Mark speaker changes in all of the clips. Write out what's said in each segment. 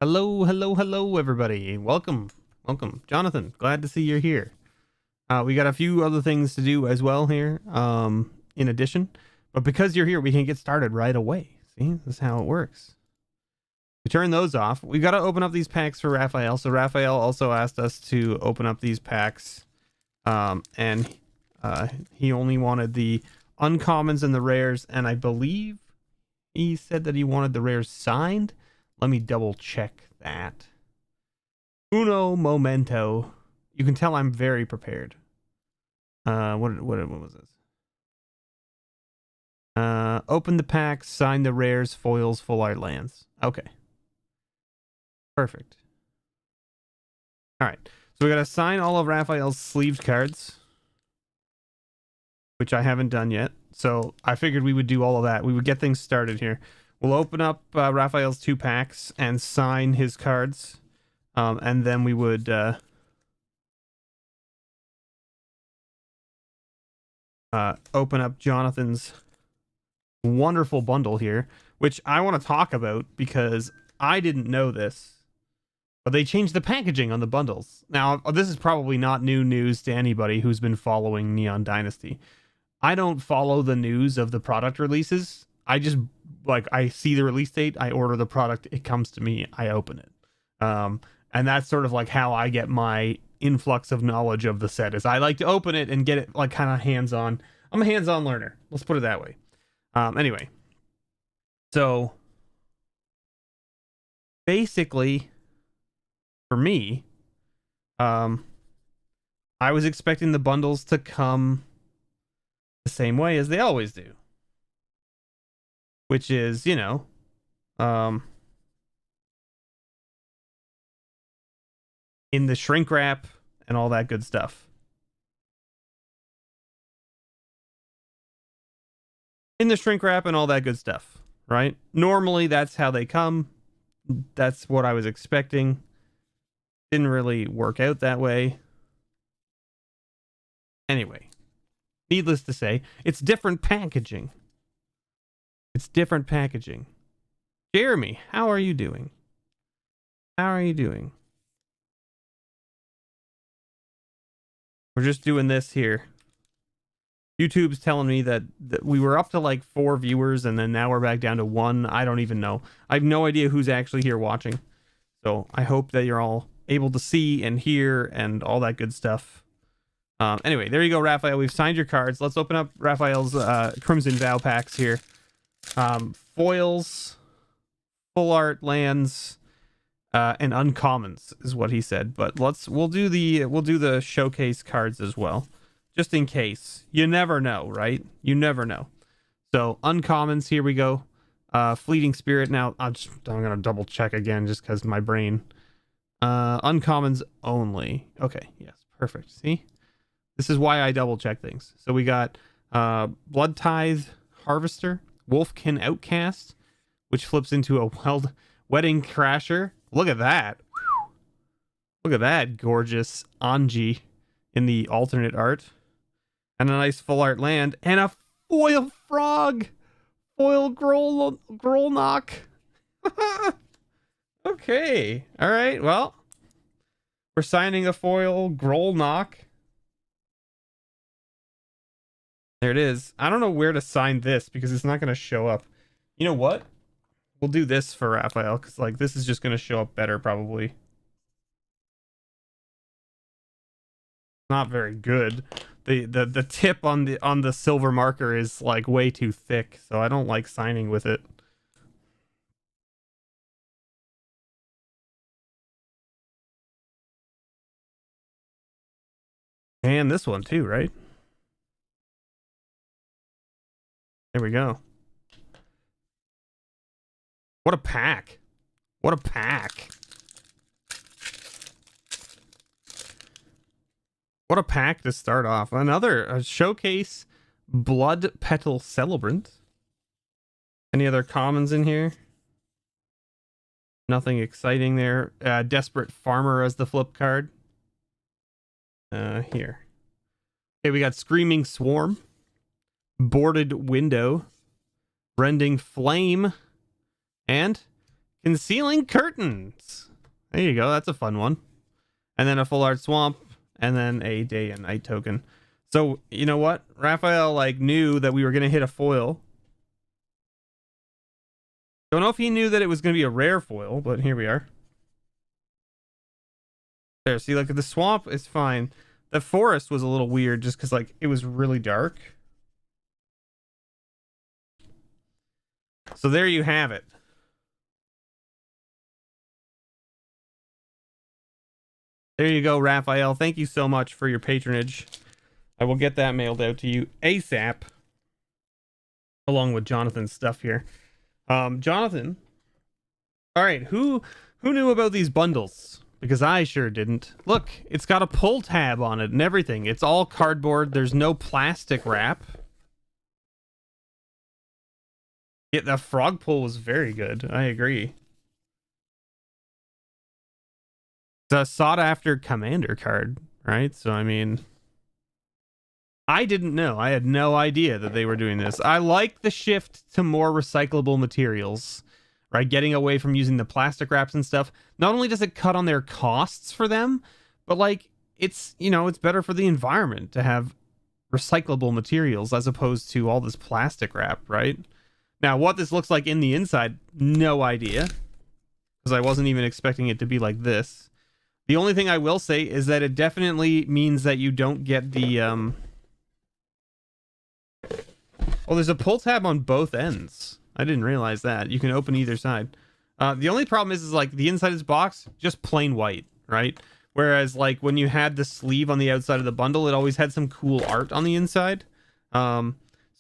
Speaker 1: Hello, hello, hello, everybody. Welcome, welcome. Jonathan, glad to see you're here. We got a few other things to do as well here, in addition. But because you're here, we can get started right away. See, this is how it works. We turn those off. We got to open up these packs for Raphael. So Raphael also asked us to open up these packs. And he only wanted the uncommons and the rares. And I believe he said that he wanted the rares signed. Let me double check that. Uno momento. You can tell I'm very prepared. What was this? Open the packs, sign the rares, foils, full art lands. Okay. Perfect. All right. So we got to sign all of Raphael's sleeved cards, which I haven't done yet. So I figured we would do all of that. We would get things started here. We'll open up Raphael's 2 packs and sign his cards. And then we would open up Jonathan's wonderful bundle here, which I want to talk about because I didn't know this, but they changed the packaging on the bundles. Now, this is probably not new news to anybody who's been following Neon Dynasty. I don't follow the news of the product releases. I just, I see the release date, I order the product, it comes to me, I open it. And that's sort of like how I get my influx of knowledge of the set, is I like to open it and get it like kind of hands-on. I'm a hands-on learner. Let's put it that way. Anyway. So basically for me, I was expecting the bundles to come the same way as they always do. Which is, you know, in the shrink wrap and all that good stuff. In the shrink wrap and all that good stuff, right? Normally that's how they come. That's what I was expecting. Didn't really work out that way. Anyway, needless to say, it's different packaging. It's different packaging. Jeremy, how are you doing? How are you doing? We're just doing this here. YouTube's telling me that we were up to like 4 viewers and then now we're back down to 1. I don't even know. I have no idea who's actually here watching. So I hope that you're all able to see and hear and all that good stuff. Anyway, there you go, Raphael. We've signed your cards. Let's open up Raphael's Crimson Vow packs here. Foils, full art lands, and uncommons is what he said. But we'll do the showcase cards as well, just in case. You never know, right? You never know. So uncommons, here we go. Fleeting Spirit. Now I'm gonna double check again just because my brain. Uncommons only. Okay, yes, perfect. See, this is why I double check things. So we got Blood Tithe Harvester, Wolfkin Outcast, which flips into a Wedding Crasher. Look at that. Look at that gorgeous Anji in the alternate art. And a nice full art land. And a foil frog. Foil Grolnock. Okay. All right. Well, we're signing a foil Grolnock. There it is. I don't know where to sign this because it's not going to show up. You know what? We'll do this for Raphael because like this is just going to show up better probably. Not very good. The tip on the silver marker is like way too thick, so I don't like signing with it. And this one too, right? There we go. What a pack. What a pack. What a pack to start off. Another showcase Blood Petal Celebrant. Any other commons in here? Nothing exciting there. Desperate Farmer as the flip card. Here. Okay, we got Screaming Swarm. Boarded Window. Rending Flame. And Concealing Curtains. There you go. That's a fun one. And then a full art swamp, and then a day and night token. So, you know what? Raphael, like, knew that we were going to hit a foil. Don't know if he knew that it was going to be a rare foil, but here we are. There, see, like, the swamp is fine. The forest was a little weird just because, like, it was really dark. So there you have it. There you go, Raphael. Thank you so much for your patronage. I will get that mailed out to you ASAP, along with Jonathan's stuff here. Jonathan. All right, who knew about these bundles? Because I sure didn't. Look, it's got a pull tab on it and everything. It's all cardboard. There's no plastic wrap. Yeah, the frog pull was very good. I agree. It's a sought-after commander card, right? So, I mean, I didn't know. I had no idea that they were doing this. I like the shift to more recyclable materials, right? Getting away from using the plastic wraps and stuff. Not only does it cut on their costs for them, but, like, it's, you know, it's better for the environment to have recyclable materials as opposed to all this plastic wrap, right? Now, what this looks like in the inside, no idea, because I wasn't even expecting it to be like this. The only thing I will say is that it definitely means that you don't get the, Oh, there's a pull tab on both ends. I didn't realize that. You can open either side. The only problem is like, the inside of this box, just plain white, right? Whereas, like, when you had the sleeve on the outside of the bundle, it always had some cool art on the inside. So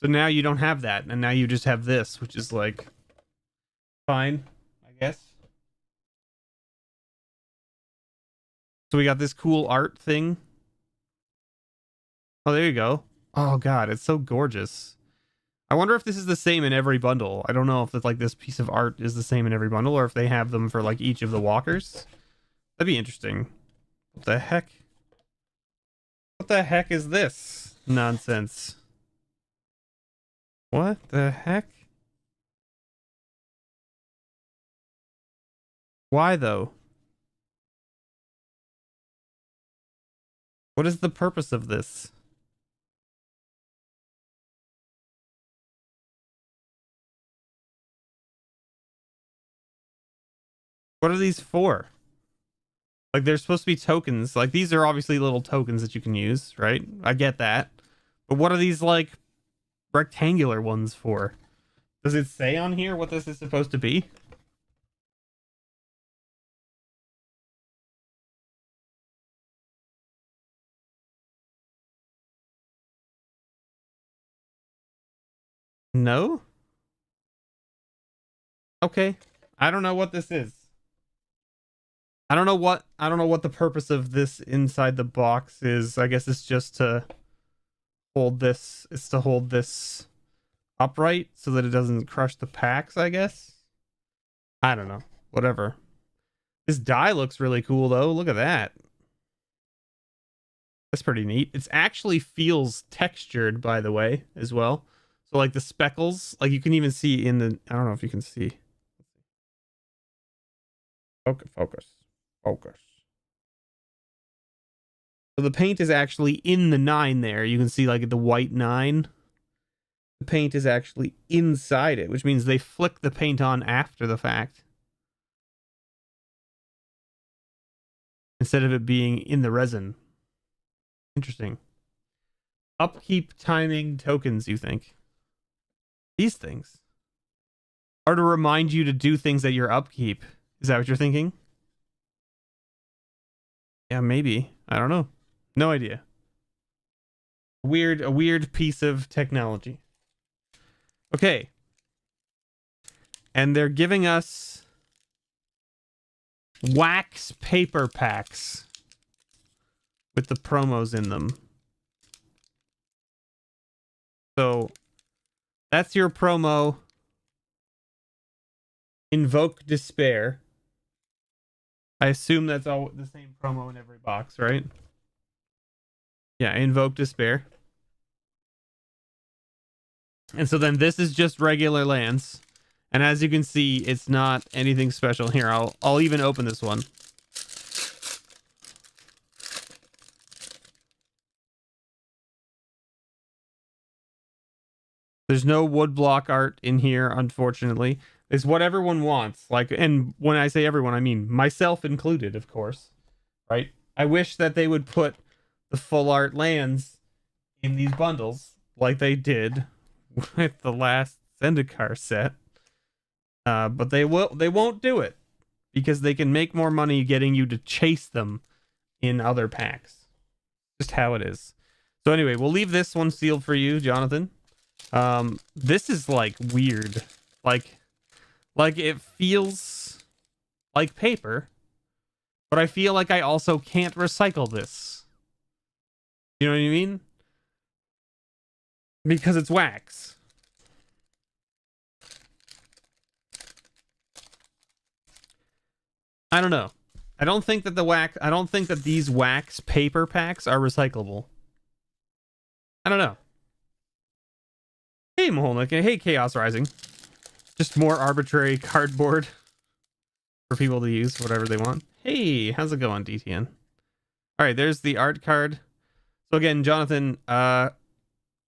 Speaker 1: now you don't have that, and now you just have this, which is, like, fine, I guess. So we got this cool art thing. Oh, there you go. Oh, God, it's so gorgeous. I wonder if this is the same in every bundle. I don't know if it's like this piece of art is the same in every bundle, or if they have them for, like, each of the walkers. That'd be interesting. What the heck? What the heck is this nonsense? What the heck? Why, though? What is the purpose of this? What are these for? Like, they're supposed to be tokens. Like, these are obviously little tokens that you can use, right? I get that. But what are these, like, rectangular ones for? Does it say on here what this is supposed to be? No? Okay. I don't know what this is. I don't know what the purpose of this inside the box is. I guess it's just to hold this. It's to hold this upright so that it doesn't crush the packs, I guess. I don't know. Whatever. This die looks really cool, though. Look at that. That's pretty neat. It actually feels textured, by the way, as well. So, like, the speckles, like, you can even see in the... I don't know if you can see. Focus. So the paint is actually in the 9 there. You can see, like, the white 9. The paint is actually inside it, which means they flick the paint on after the fact, instead of it being in the resin. Interesting. Upkeep timing tokens, you think? These things are to remind you to do things at your upkeep. Is that what you're thinking? Yeah, maybe. I don't know. No idea. A weird piece of technology. Okay. And they're giving us wax paper packs with the promos in them. So that's your promo. Invoke Despair. I assume that's all the same promo in every box, right? Yeah, Invoke Despair. And so then this is just regular lands. And as you can see, it's not anything special. Here, I'll even open this one. There's no woodblock art in here, unfortunately. It's what everyone wants. Like, and when I say everyone, I mean myself included, of course. Right? I wish that they would put the full art lands in these bundles like they did with the last Zendikar set. But they won't do it because they can make more money getting you to chase them in other packs. Just how it is. So anyway, we'll leave this one sealed for you, Jonathan. This is like weird. Like it feels like paper, but I feel like I also can't recycle this. You know what I mean? Because it's wax. I don't know. I don't think that these wax paper packs are recyclable. I don't know. Hey, Maholnik. Hey, Chaos Rising. Just more arbitrary cardboard for people to use whatever they want. Hey, how's it going, DTN? All right, there's the art card. So again, Jonathan,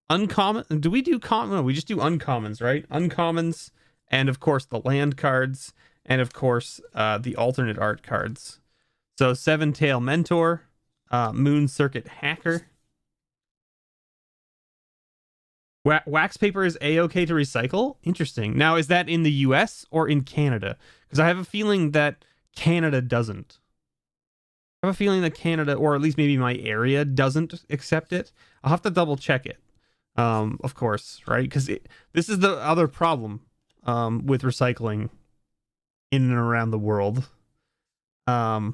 Speaker 1: uncommon. Do we do common? No, we just do uncommons, right? Uncommons, and of course the land cards, and of course the alternate art cards. So Seven Tail Mentor, Moon Circuit Hacker. Wax paper is a-okay to recycle? Interesting. Now, is that in the US or in Canada? Because I have a feeling that Canada doesn't. I have a feeling that Canada, or at least maybe my area, doesn't accept it. I'll have to double check it. Of course, right? Because this is the other problem with recycling in and around the world. That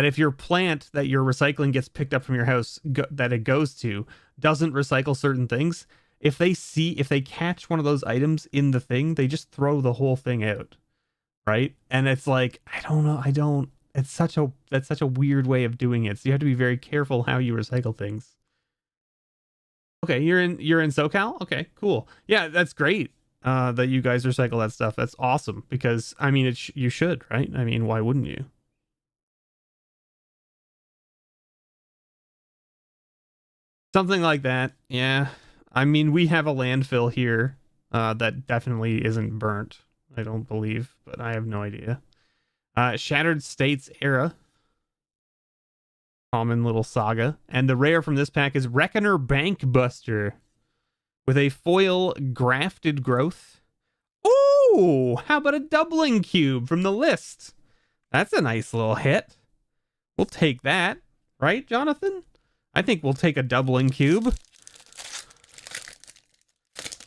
Speaker 1: if your plant that you're recycling gets picked up from your house that it goes to doesn't recycle certain things, if they catch one of those items in the thing, they just throw the whole thing out, right? And it's like, that's such a weird way of doing it. So you have to be very careful how you recycle things. Okay, you're in SoCal? Okay, cool. Yeah, that's great that you guys recycle that stuff. That's awesome because I mean you should, right? I mean, why wouldn't you? Something like that, yeah. I mean, we have a landfill here that definitely isn't burnt, I don't believe, but I have no idea. Shattered States Era. Common little saga. And the rare from this pack is Reckoner Bankbuster with a foil grafted growth. Ooh, how about a doubling cube from the list? That's a nice little hit. We'll take that, right, Jonathan? I think we'll take a doubling cube.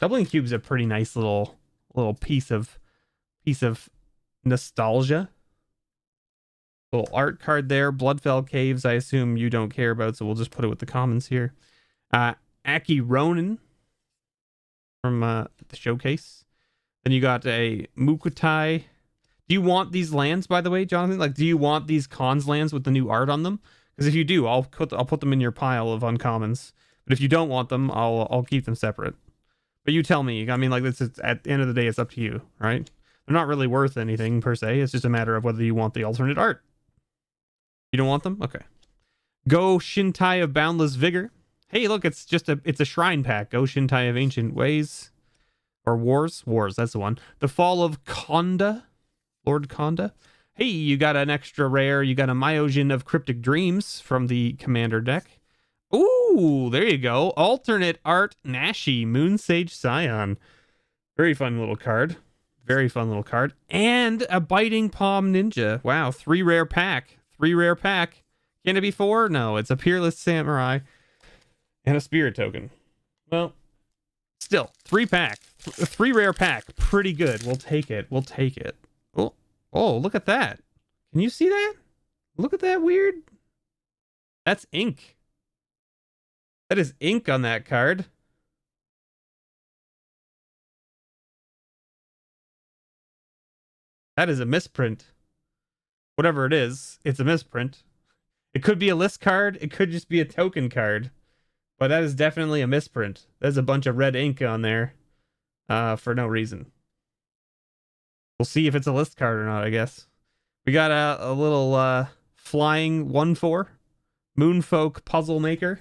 Speaker 1: Doubling cube's a pretty nice little piece of nostalgia. Little art card there. Bloodfell Caves, I assume you don't care about, so we'll just put it with the commons here. Aki Ronin from the showcase. Then you got a Mukutai. Do you want these lands, by the way, Jonathan? Like, do you want these cons lands with the new art on them? Because if you do, I'll put them in your pile of uncommons. But if you don't want them, I'll keep them separate. But you tell me. I mean, like, this is, at the end of the day, it's up to you, right? They're not really worth anything per se. It's just a matter of whether you want the alternate art. You don't want them? Okay. Go Shintai of Boundless Vigor. Hey, look, it's a shrine pack. Go Shintai of Ancient Ways. Or Wars. Wars, that's the one. The Fall of Konda. Lord Konda. Hey, you got an extra rare. You got a Myojin of Cryptic Dreams from the Commander deck. Ooh, there you go. Alternate art Nashi, Moon Sage Scion. Very fun little card. Very fun little card. And a Biting Palm Ninja. Wow, 3 rare pack. 3 rare pack. Can it be 4? No, it's a Peerless Samurai and a Spirit Token. Well, still, 3 pack. 3 rare pack. Pretty good. We'll take it. We'll take it. Oh, look at that. Can you see that? Look at that weird. That's ink. That is ink on that card. That is a misprint. Whatever it is, it's a misprint. It could be a list card. It could just be a token card. But that is definitely a misprint. There's a bunch of red ink on there. for no reason. We'll see if it's a list card or not, I guess. We got a little flying 1/4 Moonfolk Puzzle Maker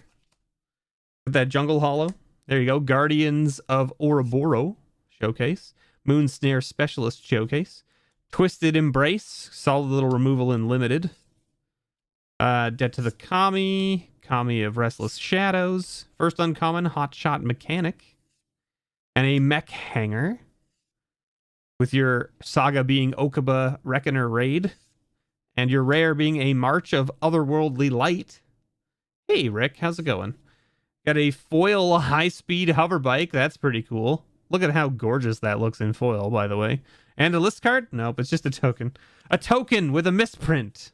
Speaker 1: with that Jungle Hollow. There you go. Guardians of Ouroboros showcase. Moon Snare Specialist showcase. Twisted Embrace, solid little removal in limited. Debt to the Kami of Restless Shadows. First uncommon, Hotshot Mechanic. And a Mech Hanger. With your saga being Okaba Reckoner Raid. And your rare being a March of Otherworldly Light. Hey, Rick, how's it going? Got a foil high-speed hover bike. That's pretty cool. Look at how gorgeous that looks in foil, by the way. And a list card? Nope, it's just a token. A token with a misprint.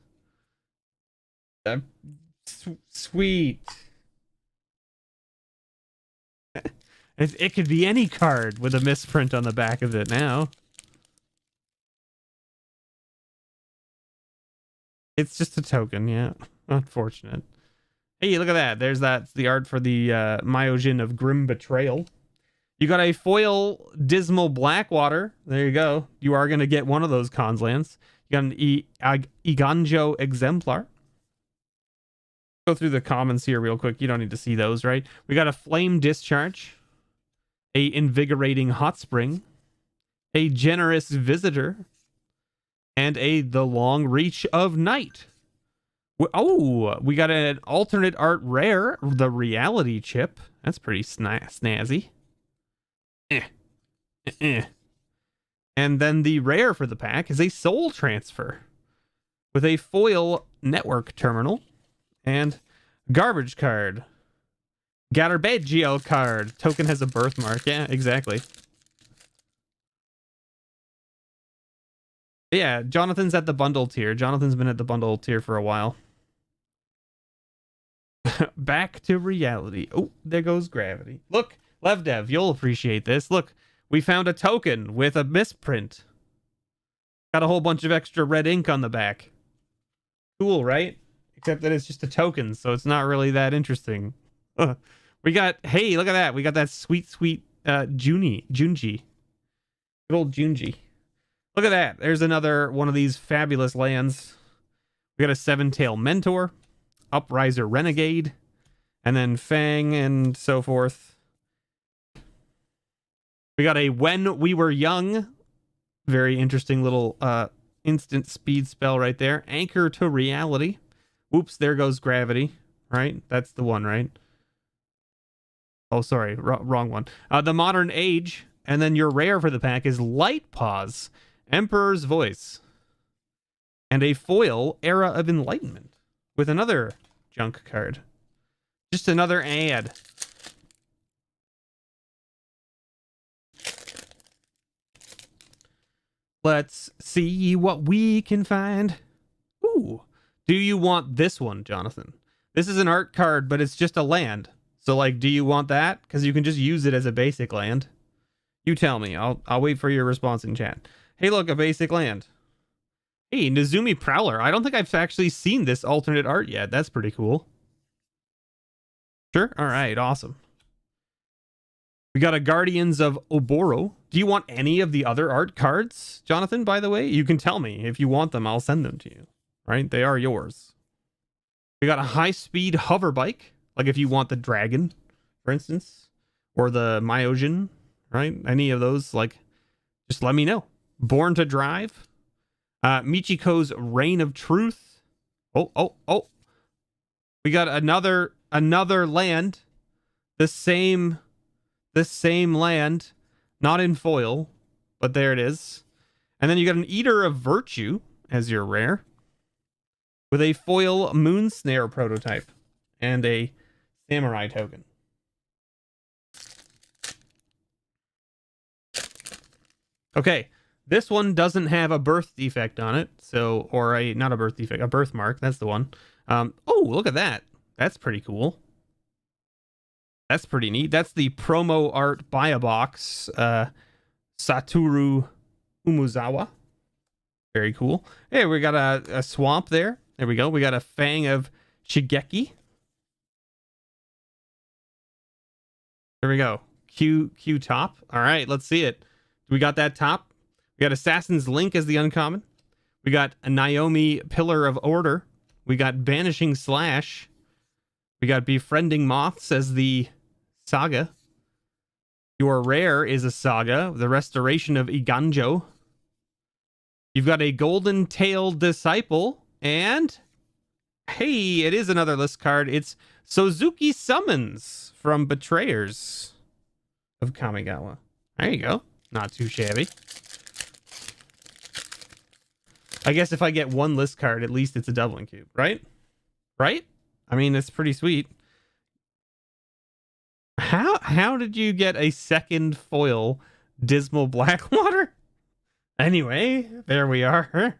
Speaker 1: Sweet. It could be any card with a misprint on the back of it now. It's just a token, yeah. Unfortunate. Hey, look at that. There's the art for the Myojin of Grim Betrayal. You got a foil Dismal Blackwater. There you go. You are going to get one of those cons lands. You got an Iganjo Exemplar. Go through the commons here real quick. You don't need to see those, right? We got a Flame Discharge. A Invigorating Hot Spring. A Generous Visitor. And the Long Reach of Night. Oh, we got an alternate art rare, the Reality Chip. That's pretty snazzy. And then the rare for the pack is a Soul Transfer with a foil Network Terminal and Garbage card. Garbaggio card. Token has a birthmark. Yeah, exactly. Yeah, Jonathan's at the bundle tier. Jonathan's been at the bundle tier for a while. Back to reality. Oh, there goes gravity. Look, LevDev, you'll appreciate this. Look, we found a token with a misprint. Got a whole bunch of extra red ink on the back. Cool, right? Except that it's just a token, so it's not really that interesting. We got, hey, look at that. We got that sweet Junji. Good old Junji. Look at that. There's another one of these fabulous lands. We got a Seven-Tail Mentor, Upriser Renegade, and then Fang and so forth. We got a When We Were Young. Very interesting little instant speed spell right there. Anchor to Reality. Whoops, there goes Gravity. Right? That's the one, right? Oh, sorry. Wrong one. The Modern Age. And then your rare for the pack is Light Pause. Emperor's Voice. And a foil Era of Enlightenment. With another junk card. Just another ad. Let's see what we can find. Ooh. Do you want this one, Jonathan? This is an art card, but it's just a land. So, like, do you want that? Because you can just use it as a basic land. You tell me. I'll wait for your response in chat. Hey, look, a basic land. Hey, Nezumi Prowler. I don't think I've actually seen this alternate art yet. That's pretty cool. Sure? All right, awesome. We got a Guardians of Ouroboros. Do you want any of the other art cards, Jonathan, by the way? You can tell me. If you want them, I'll send them to you. Right? They are yours. We got a high-speed hover bike. Like if you want the dragon, for instance. Or the Myojin, right? Any of those, like, just let me know. Born to Drive. Michiko's Reign of Truth. Oh. We got another land. The same land. Not in foil, but there it is. And then you got an Eater of Virtue as your rare. With a foil Moon Snare prototype. And a Samurai token. Okay. This one doesn't have a birth defect on it, so, or not a birth defect, a birthmark. That's the one. Oh, look at that. That's pretty cool. That's pretty neat. That's the promo art buy a box. Satoru Umuzawa. Very cool. Hey, we got a swamp there. There we go. We got a Fang of Shigeki. There we go. Q top. All right, let's see it. We got that top. We got Assassin's Link as the uncommon. We got a Naomi Pillar of Order. We got Banishing Slash. We got Befriending Moths as the saga. Your rare is a saga, the Restoration of Iganjo. You've got a Golden Tailed Disciple, and hey, it is another list card. It's Suzuki Summons from Betrayers of Kamigawa. There you go. Not too shabby. I guess if I get one list card, at least it's a doubling cube, right? Right? I mean, it's pretty sweet. How did you get a second foil Dismal Blackwater? Anyway, there we are.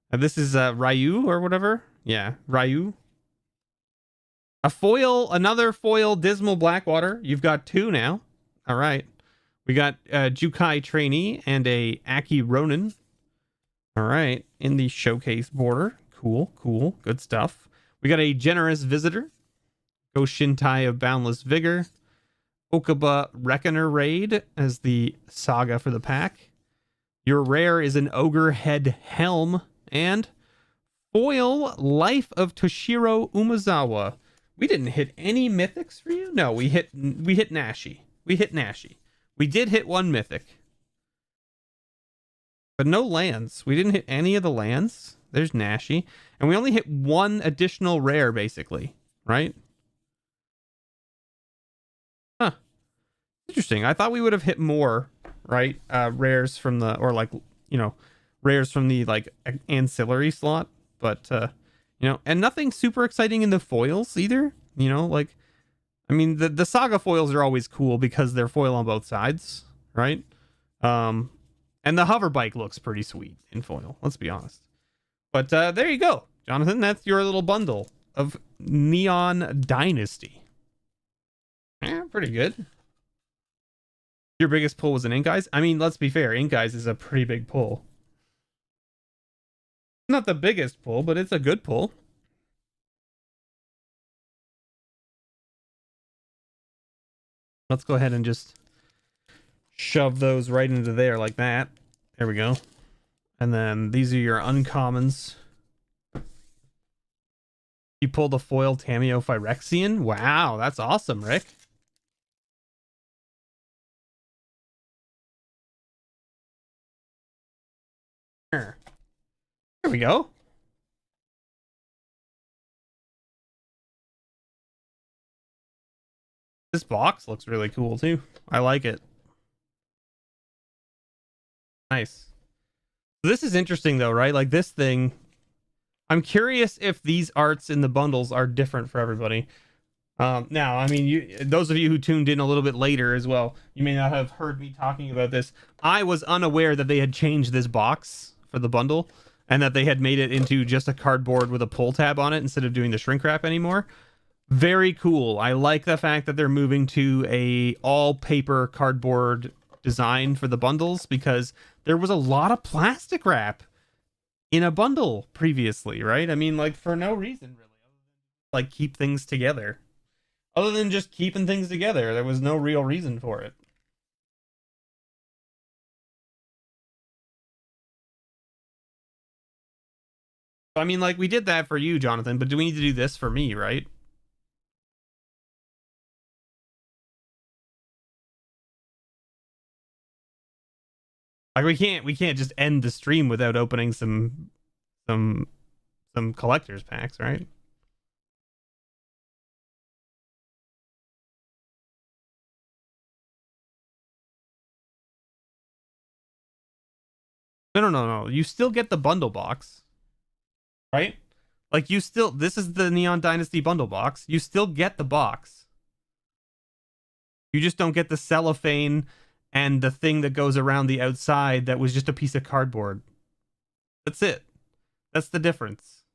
Speaker 1: This is Ryu or whatever. Yeah, Ryu. A foil, another foil Dismal Blackwater. You've got two now. All right. We got Jukai Trainee and a Aki Ronin. All right, in the showcase border. Cool, cool, good stuff. We got a Generous Visitor. Goshintai of Boundless Vigor. Okaba Reckoner Raid as the saga for the pack. Your rare is an Ogre Head Helm. And foil Life of Toshiro Umezawa. We didn't hit any mythics for you? No, we hit Nashi. We hit Nashi. We did hit one mythic. But no lands. We didn't hit any of the lands. There's Nashi. And we only hit one additional rare, basically. Right? Huh. Interesting. I thought we would have hit more, right? Rares from the, or like, you know, rares from the, like, ancillary slot. But, you know, and nothing super exciting in the foils either. You know, like, I mean, the saga foils are always cool because they're foil on both sides, right? And the hover bike looks pretty sweet in foil, let's be honest. But there you go, Jonathan. That's your little bundle of Neon Dynasty. Yeah, pretty good. Your biggest pull was an Ink Eyes? I mean, let's be fair. Ink Eyes is a pretty big pull. Not the biggest pull, but it's a good pull. Let's go ahead and just shove those right into there like that. There we go. And then these are your uncommons. You pulled a foil Tameo Phyrexian? Wow, that's awesome, Rick. There we go. This box looks really cool too. I like it. Nice. This is interesting though, right? Like this thing, I'm curious if these arts in the bundles are different for everybody. Now, I mean, those of you who tuned in a little bit later as well, you may not have heard me talking about this. I was unaware that they had changed this box for the bundle and that they had made it into just a cardboard with a pull tab on it instead of doing the shrink wrap anymore. Very cool. I like the fact that they're moving to a all paper cardboard design for the bundles because there was a lot of plastic wrap in a bundle previously, right? I mean, like, for no reason really, like, keep things together. Other than just keeping things together, there was no real reason for it. I mean, like, we did that for you, Jonathan, but do we need to do this for me, right? Like, we can't just end the stream without opening some collector's packs, right? No. You still get the bundle box, right? Like, you still, this is the Neon Dynasty bundle box. You still get the box. You just don't get the cellophane and the thing that goes around the outside that was just a piece of cardboard. That's it. That's the difference.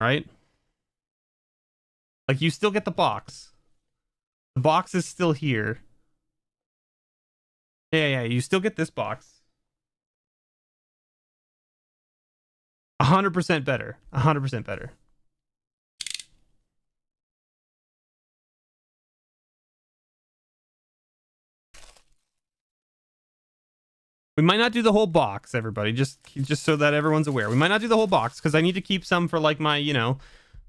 Speaker 1: Right? Like, you still get the box. The box is still here. Yeah, you still get this box. 100% better. 100% better. We might not do the whole box, everybody, just so that everyone's aware. We might not do the whole box because I need to keep some for like my, you know,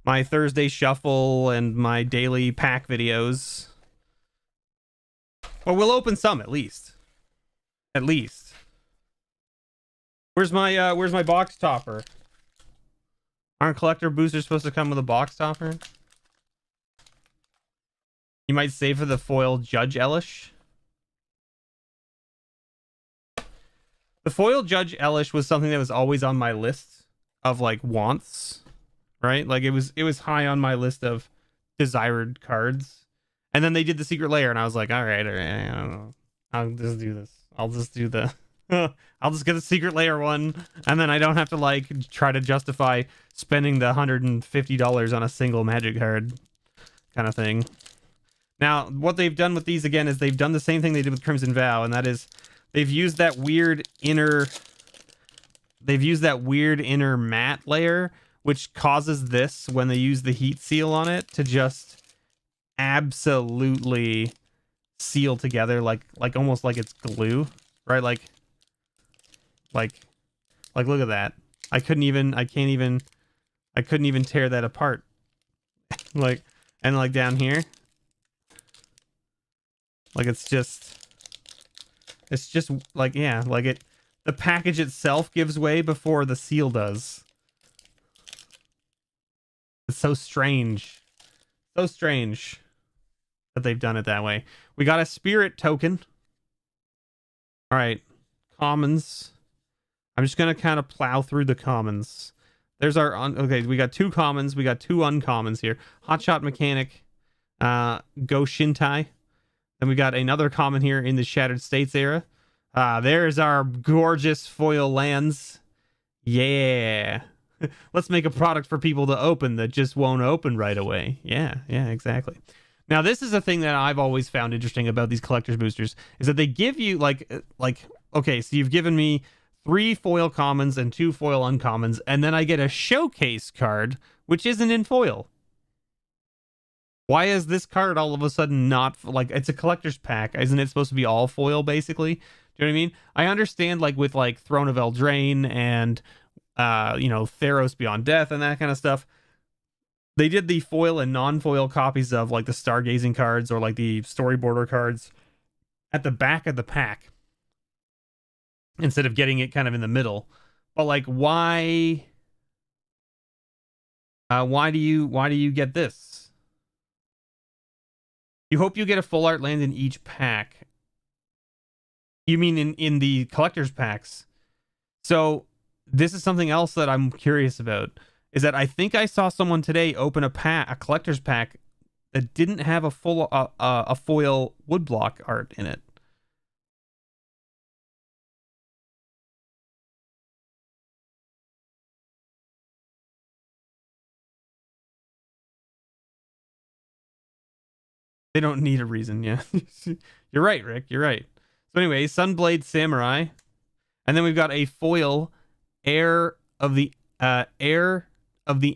Speaker 1: my Thursday shuffle and my daily pack videos. Well, we'll open some at least. At least. Where's my box topper? Aren't collector boosters supposed to come with a box topper? You might save for the foil Judge Elish. The foil Judge Elish was something that was always on my list of like wants, right? Like it was high on my list of desired cards. And then they did the secret layer and I was like, all right, I don't know. I'll just do this. I'll just do the I'll just get the secret layer one and then I don't have to like try to justify spending the $150 on a single magic card kind of thing. Now, what they've done with these again is they've done the same thing they did with Crimson Vow, and that is they've used that weird inner matte layer, which causes this when they use the heat seal on it to just absolutely seal together like almost like it's glue, right? Like look at that. I couldn't even tear that apart. Like, and like down here, like it's just like, yeah, like the package itself gives way before the seal does. It's so strange. So strange that they've done it that way. We got a spirit token. All right, commons. I'm just gonna kind of plow through the commons. There's our okay. We got 2 commons. We got 2 uncommons here. Hotshot Mechanic, Go Shintai. Then we got another common here in the Shattered States era. There's our gorgeous foil lands. Yeah. Let's make a product for people to open that just won't open right away. Yeah, exactly. Now, this is a thing that I've always found interesting about these collector's boosters, is that they give you like, okay, so you've given me 3 foil commons and 2 foil uncommons, and then I get a showcase card, which isn't in foil. Why is this card all of a sudden not, like, it's a collector's pack? Isn't it supposed to be all foil, basically? Do you know what I mean? I understand, like, with, like, Throne of Eldraine and, you know, Theros Beyond Death and that kind of stuff. They did the foil and non-foil copies of, like, the Stargazing cards or, like, the Storyboarder cards at the back of the pack instead of getting it kind of in the middle. But, like, why do you get this? You hope you get a full art land in each pack. You mean in the collector's packs? So this is something else that I'm curious about. Is that I think I saw someone today open a collector's pack that didn't have a full a foil woodblock art in it. They don't need a reason, yeah. You're right, Rick. You're right. So anyway, Sunblade Samurai, and then we've got a foil Heir of the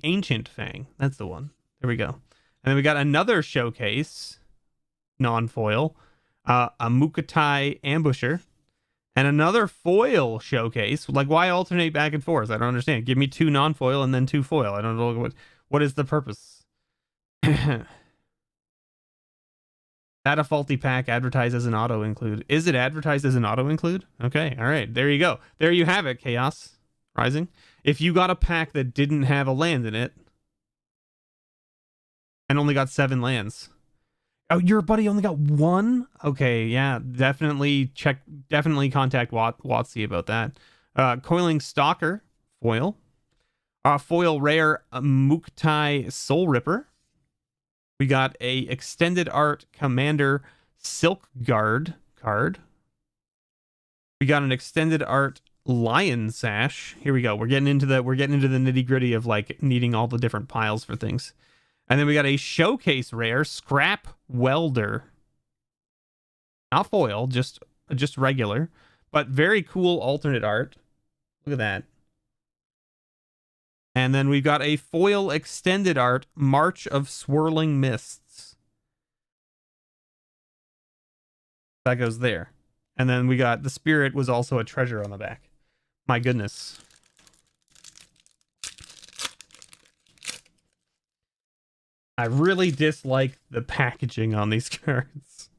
Speaker 1: Ancient Fang. That's the one. There we go. And then we got another showcase, non-foil, a Mukatai Ambusher, and another foil showcase. Like, why alternate back and forth? I don't understand. Give me 2 non-foil and then 2 foil. I don't know what is the purpose. That a faulty pack advertised as an auto include. Is it advertised as an auto include? Okay, all right. There you go. There you have it, Chaos Rising. If you got a pack that didn't have a land in it and only got 7 lands. Oh, your buddy only got 1? Okay, yeah, definitely contact Watsy about that. Coiling Stalker, foil. Foil rare Muktai Soul Ripper. We got a extended art Commander Silk Guard card. We got an extended art Lion Sash. Here we go. We're getting into the nitty-gritty of like needing all the different piles for things. And then we got a showcase rare Scrap Welder. Not foil, just regular, but very cool alternate art. Look at that. And then we've got a foil extended art, March of Swirling Mists. That goes there. And then we got the Spirit was also a treasure on the back. My goodness. I really dislike the packaging on these cards.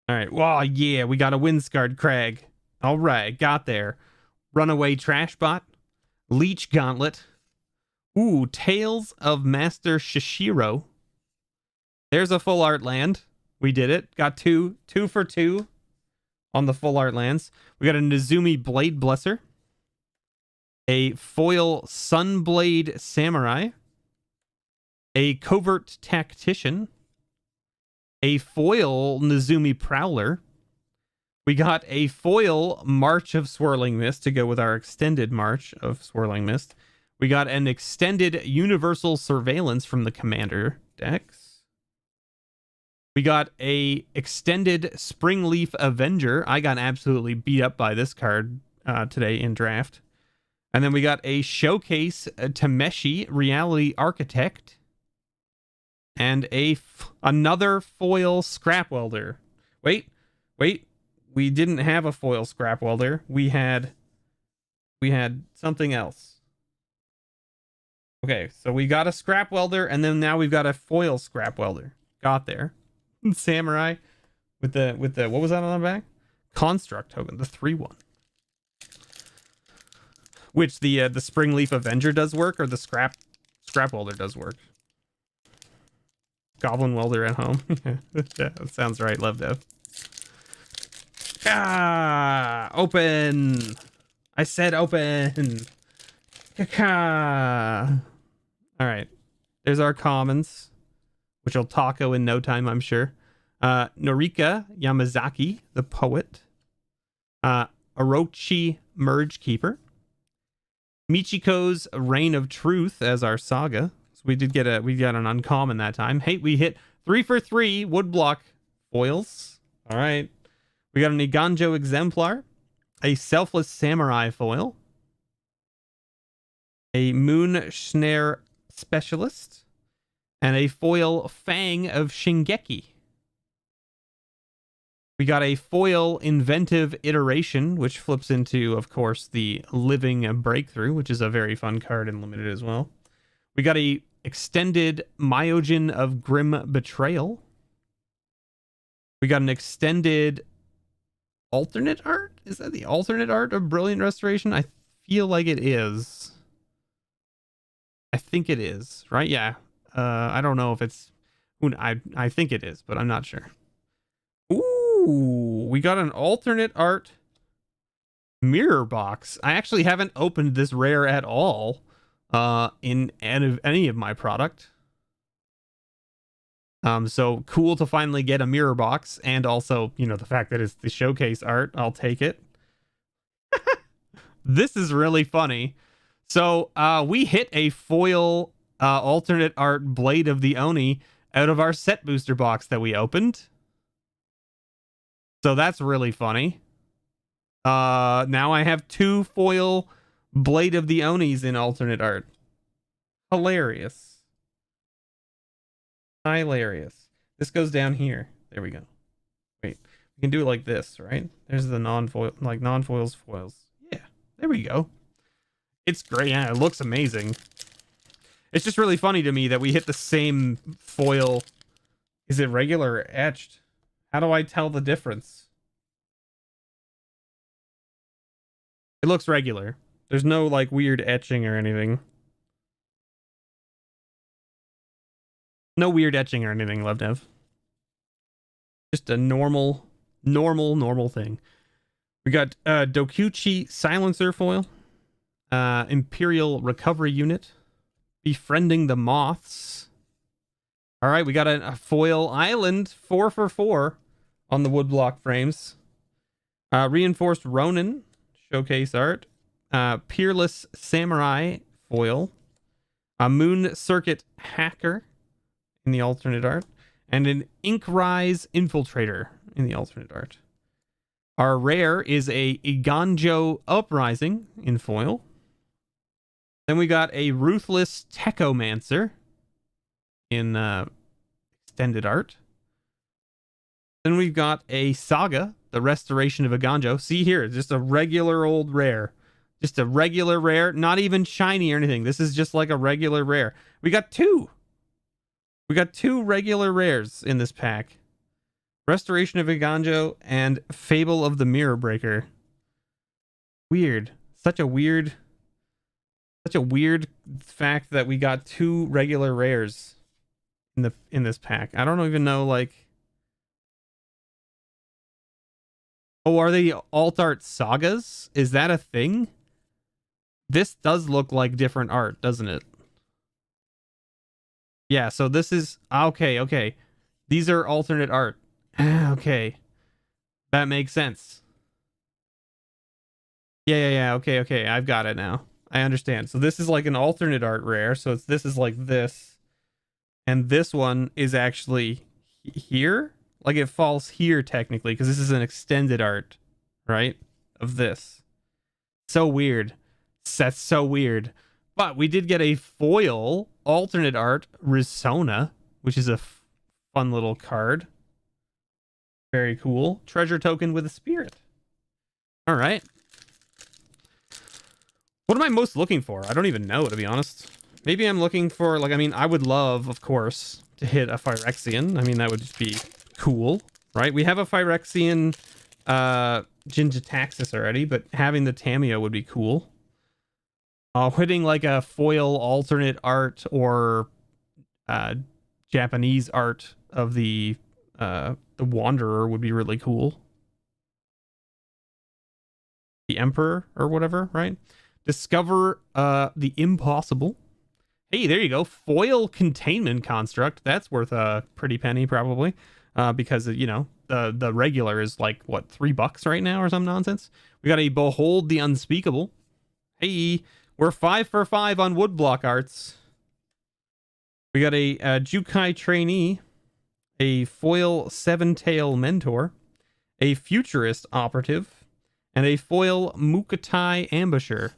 Speaker 1: All right. Wow, yeah, we got a Windscarred Crag. All right, got there. Runaway Trashbot. Leech Gauntlet. Ooh, Tales of Master Shishiro. There's a full art land. We did it. Got two for two on the full art lands. We got a Nezumi Blade Blesser. A foil Sunblade Samurai. A Covert Tactician. A foil Nezumi Prowler. We got a foil March of Swirling Mist to go with our extended March of Swirling Mist. We got an extended Universal Surveillance from the Commander decks. We got a extended Springleaf Avenger. I got absolutely beat up by this card today in draft. And then we got a Showcase Tameshi Reality Architect. And another foil Scrap Welder. Wait. We didn't have a foil Scrap Welder. We had something else. Okay, so we got a Scrap Welder, and then now we've got a foil Scrap Welder. Got there. Samurai with the what was that on the back? Construct token, the 3/1. Which the Springleaf Avenger does work, or the Scrap Welder does work. Goblin Welder at home. Yeah, that sounds right, Love Dev. Open. I said open. All right. There's our commons, which will taco in no time, I'm sure. Norika Yamazaki, the poet. Orochi Merge Keeper. Michiko's Reign of Truth as our saga. So we got an uncommon that time. Hey, we hit 3 for 3 woodblock foils. All right. We got an Iganjo Exemplar, a Selfless Samurai foil, a Moon Snare Specialist, and a foil Fang of Shingeki. We got a foil Inventive Iteration, which flips into, of course, the Living Breakthrough, which is a very fun card in Limited as well. We got a extended Myojin of Grim Betrayal. We got an extended alternate art? Is that the alternate art of Brilliant Restoration? I feel like it is. I think it is, right? Yeah. I don't know if it's... I think it is, but I'm not sure. Ooh, we got an alternate art mirror box. I actually haven't opened this rare at all in any of my product. So cool to finally get a mirror box, and also, you know, the fact that it's the showcase art, I'll take it. This is really funny. So we hit a foil alternate art Blade of the Oni out of our set booster box that we opened. So that's really funny. Now I have 2 foil Blade of the Onis in alternate art. Hilarious. Hilarious. This goes down here. There we go. Wait, we can do it like this, right? There's the non-foil, like non-foils, foils. Yeah, there we go. It's great. Yeah, it looks amazing. It's just really funny to me that we hit the same foil. Is it regular or etched? How do I tell the difference? It looks regular. There's no like weird etching or anything. No weird etching or anything, Love Dev. Just a normal thing. We got Dokuchi Silencer foil. Imperial Recovery Unit. Befriending the Moths. Alright, we got a foil Island 4 for 4 on the woodblock frames. Reinforced Ronin. Showcase art. Peerless Samurai foil. A Moon Circuit Hacker in the alternate art, and an Inkrise Infiltrator in the alternate art. Our rare is a Iganjo Uprising in foil. Then we got a Ruthless Techomancer in extended art. Then we've got a Saga the Restoration of Aganjo. See here, just a regular old rare. Just a regular rare, not even shiny or anything. This is just like a regular rare. We got two. We got two regular rares in this pack. Restoration of Aganjo and Fable of the Mirror Breaker. Weird. Such a weird fact that we got two regular rares in this pack. I don't even know, like... Oh, are they alt art sagas? Is that a thing? This does look like different art, doesn't it? Yeah, so this is... Okay. These are alternate art. Okay. That makes sense. Yeah. Okay. I've got it now. I understand. So this is like an alternate art rare. So this is like this. And this one is actually here. Like it falls here technically because this is an extended art, right? Of this. So weird. That's so weird. But we did get a foil alternate art Risona, which is a fun little card. Very cool. Treasure token with a spirit. All right. What am I most looking for? I don't even know, to be honest. Maybe I'm looking for, like, I mean, I would love, of course, to hit a Phyrexian. I mean, that would just be cool, right? We have a Phyrexian Jin-Gitaxias already, but having the Tamiyo would be cool. Hitting like a foil alternate art or Japanese art of the Wanderer would be really cool. The Emperor or whatever, right? Discover the impossible. Hey, there you go. Foil containment construct. That's worth a pretty penny probably, because you know the regular is like what, $3 right now or some nonsense. We got a Behold the Unspeakable. Hey, we're 5 for 5 on woodblock arts. We got a Jukai Trainee, a foil Seven-Tail Mentor, a Futurist Operative, and a foil Mukatai Ambusher.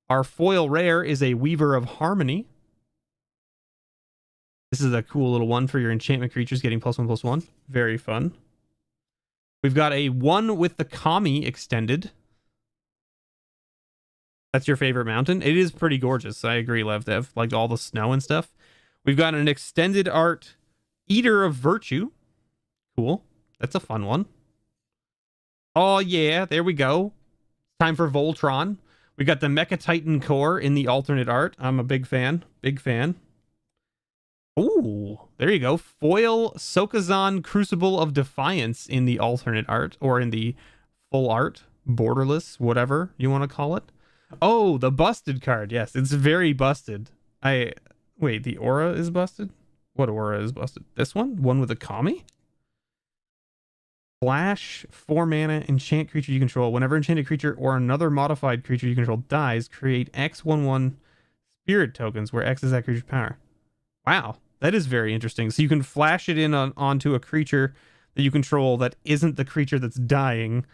Speaker 1: Our foil rare is a Weaver of Harmony. This is a cool little one for your enchantment creatures getting +1/+1. Very fun. We've got a one with the Kami extended. That's your favorite mountain? It is pretty gorgeous. I agree, LevDev. Like all the snow and stuff. We've got an extended art Eater of Virtue. Cool. That's a fun one. Oh yeah, there we go. Time for Voltron. We got the Mecha Titan core in the alternate art. I'm a big fan. Big fan. Ooh, there you go. Foil Sokazan Crucible of Defiance in the alternate art, or in the full art, borderless, whatever you want to call it. Oh, the busted card. Yes, it's very busted. Wait, the aura is busted? What aura is busted? This one? One with a Kami? Flash, 4 mana, enchant creature you control. Whenever enchanted creature or another modified creature you control dies, create X/1/1 spirit tokens, where X is that creature's power. Wow, that is very interesting. So you can flash it in onto a creature that you control that isn't the creature that's dying,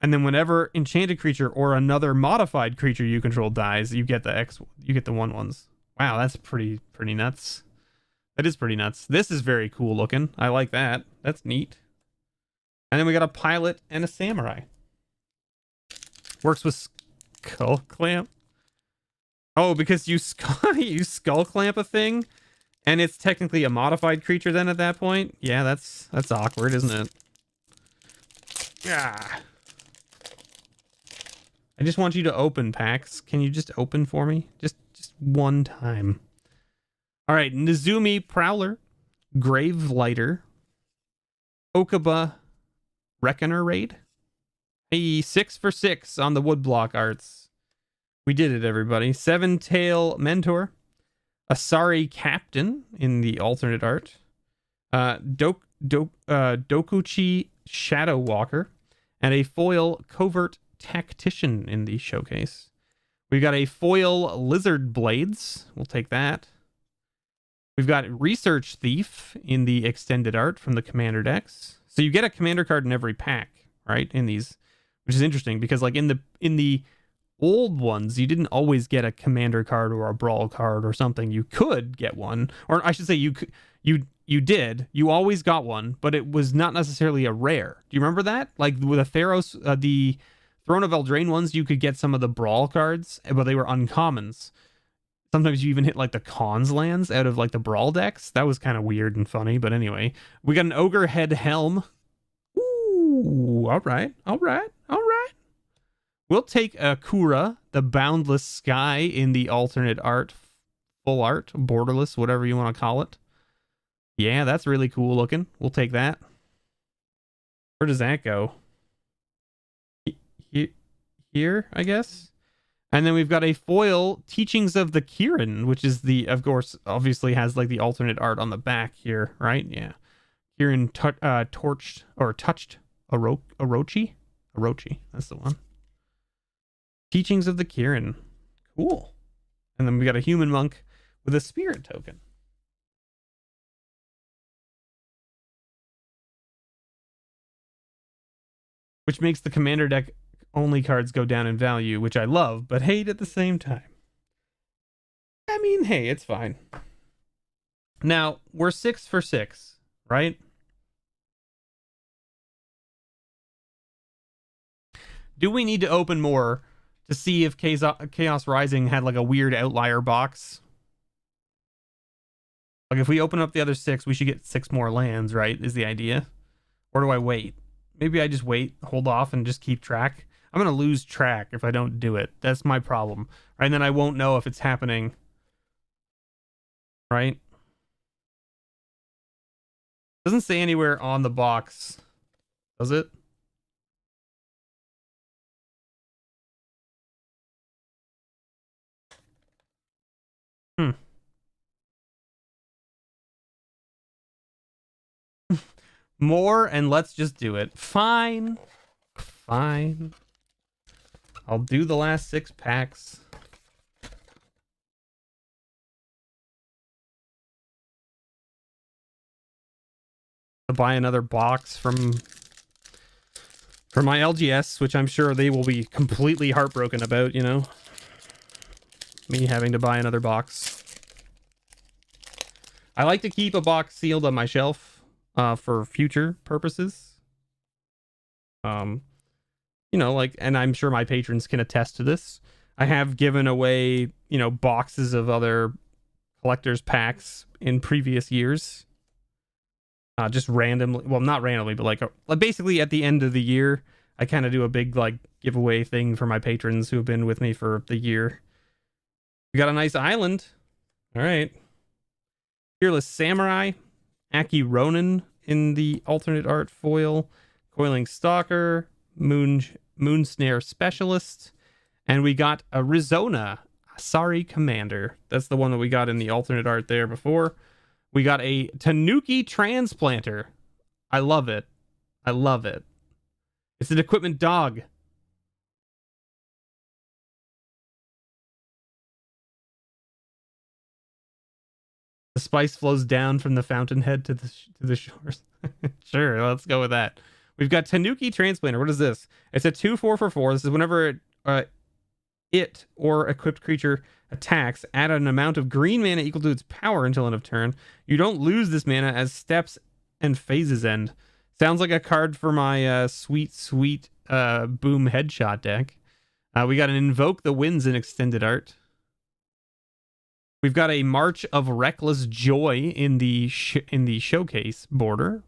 Speaker 1: and then whenever enchanted creature or another modified creature you control dies, you get the X. You get the 1/1s. Wow, that's pretty nuts. That is pretty nuts. This is very cool looking. I like that. That's neat. And then we got a pilot and a samurai. Works with skull clamp. Oh, because you skull clamp a thing, and it's technically a modified creature then at that point. Yeah, that's awkward, isn't it? Yeah. I just want you to open packs. Can you just open for me? Just one time. All right, Nizumi Prowler, Grave Lighter, Okaba Reckoner Raid. Hey, 6 for 6 on the woodblock arts. We did it, everybody. Seven-Tail Mentor, Asari Captain in the alternate art, Dokuchi Shadow Walker, and a foil Covert Tactician in the showcase. We got a foil Lizard Blades. We'll take that. We've got Research Thief in the extended art from the Commander decks. So you get a commander card in every pack, right? In these, which is interesting because like in the old ones, you didn't always get a commander card or a brawl card or something. You could get one, or I should say you you did. You always got one, but it was not necessarily a rare. Do you remember that? Like with the Theros, the Throne of Eldraine ones, you could get some of the Brawl cards, but they were uncommons. Sometimes you even hit like the Cons lands out of like the Brawl decks. That was kind of weird and funny, but anyway. We got an Ogre Head Helm. Ooh, all right. We'll take Akura, the Boundless Sky in the alternate art, full art, borderless, whatever you want to call it. Yeah, that's really cool looking. We'll take that. Where does that go? Here, I guess. And then we've got a foil Teachings of the Kirin, which is the, of course, obviously has like the alternate art on the back here, right? Yeah. Kirin torched or touched Orochi. Orochi, that's the one. Teachings of the Kirin. Cool. And then we got a human monk with a spirit token. Which makes the commander deck only cards go down in value, which I love, but hate at the same time. I mean, hey, it's fine. Now, we're 6 for 6, right? Do we need to open more to see if Chaos Rising had like a weird outlier box? Like if we open up the other 6, we should get 6 more lands, right? Is the idea? Or do I wait? Maybe I just wait, hold off, and just keep track. I'm going to lose track if I don't do it. That's my problem. Right? And then I won't know if it's happening. Right? Doesn't say anywhere on the box. Does it? More, and let's just do it. Fine. I'll do the last 6 packs. To buy another box for my LGS, which I'm sure they will be completely heartbroken about, you know. Me having to buy another box. I like to keep a box sealed on my shelf for future purposes. You know, like, and I'm sure my patrons can attest to this. I have given away, you know, boxes of other collector's packs in previous years. Just randomly, well, not randomly, but like basically at the end of the year, I kind of do a big like giveaway thing for my patrons who have been with me for the year. We got a nice island. All right. Fearless Samurai, Aki Ronin in the alternate art foil, Coiling Stalker, Moonsnare Specialist, and we got a Rizona Asari Commander. That's the one that we got in the alternate art there before. We got a Tanooki Transplanter. I love it. It's an equipment dog. The spice flows down from the fountainhead to the shores. Sure, let's go with that. We've got Tanooki Transplanter. What is this? It's a 2/4 for 4. This is whenever it or equipped creature attacks, add an amount of green mana equal to its power until end of turn. You don't lose this mana as steps and phases end. Sounds like a card for my sweet boom headshot deck. We got an Invoke the Winds in extended art. We've got a March of Reckless Joy in the showcase border.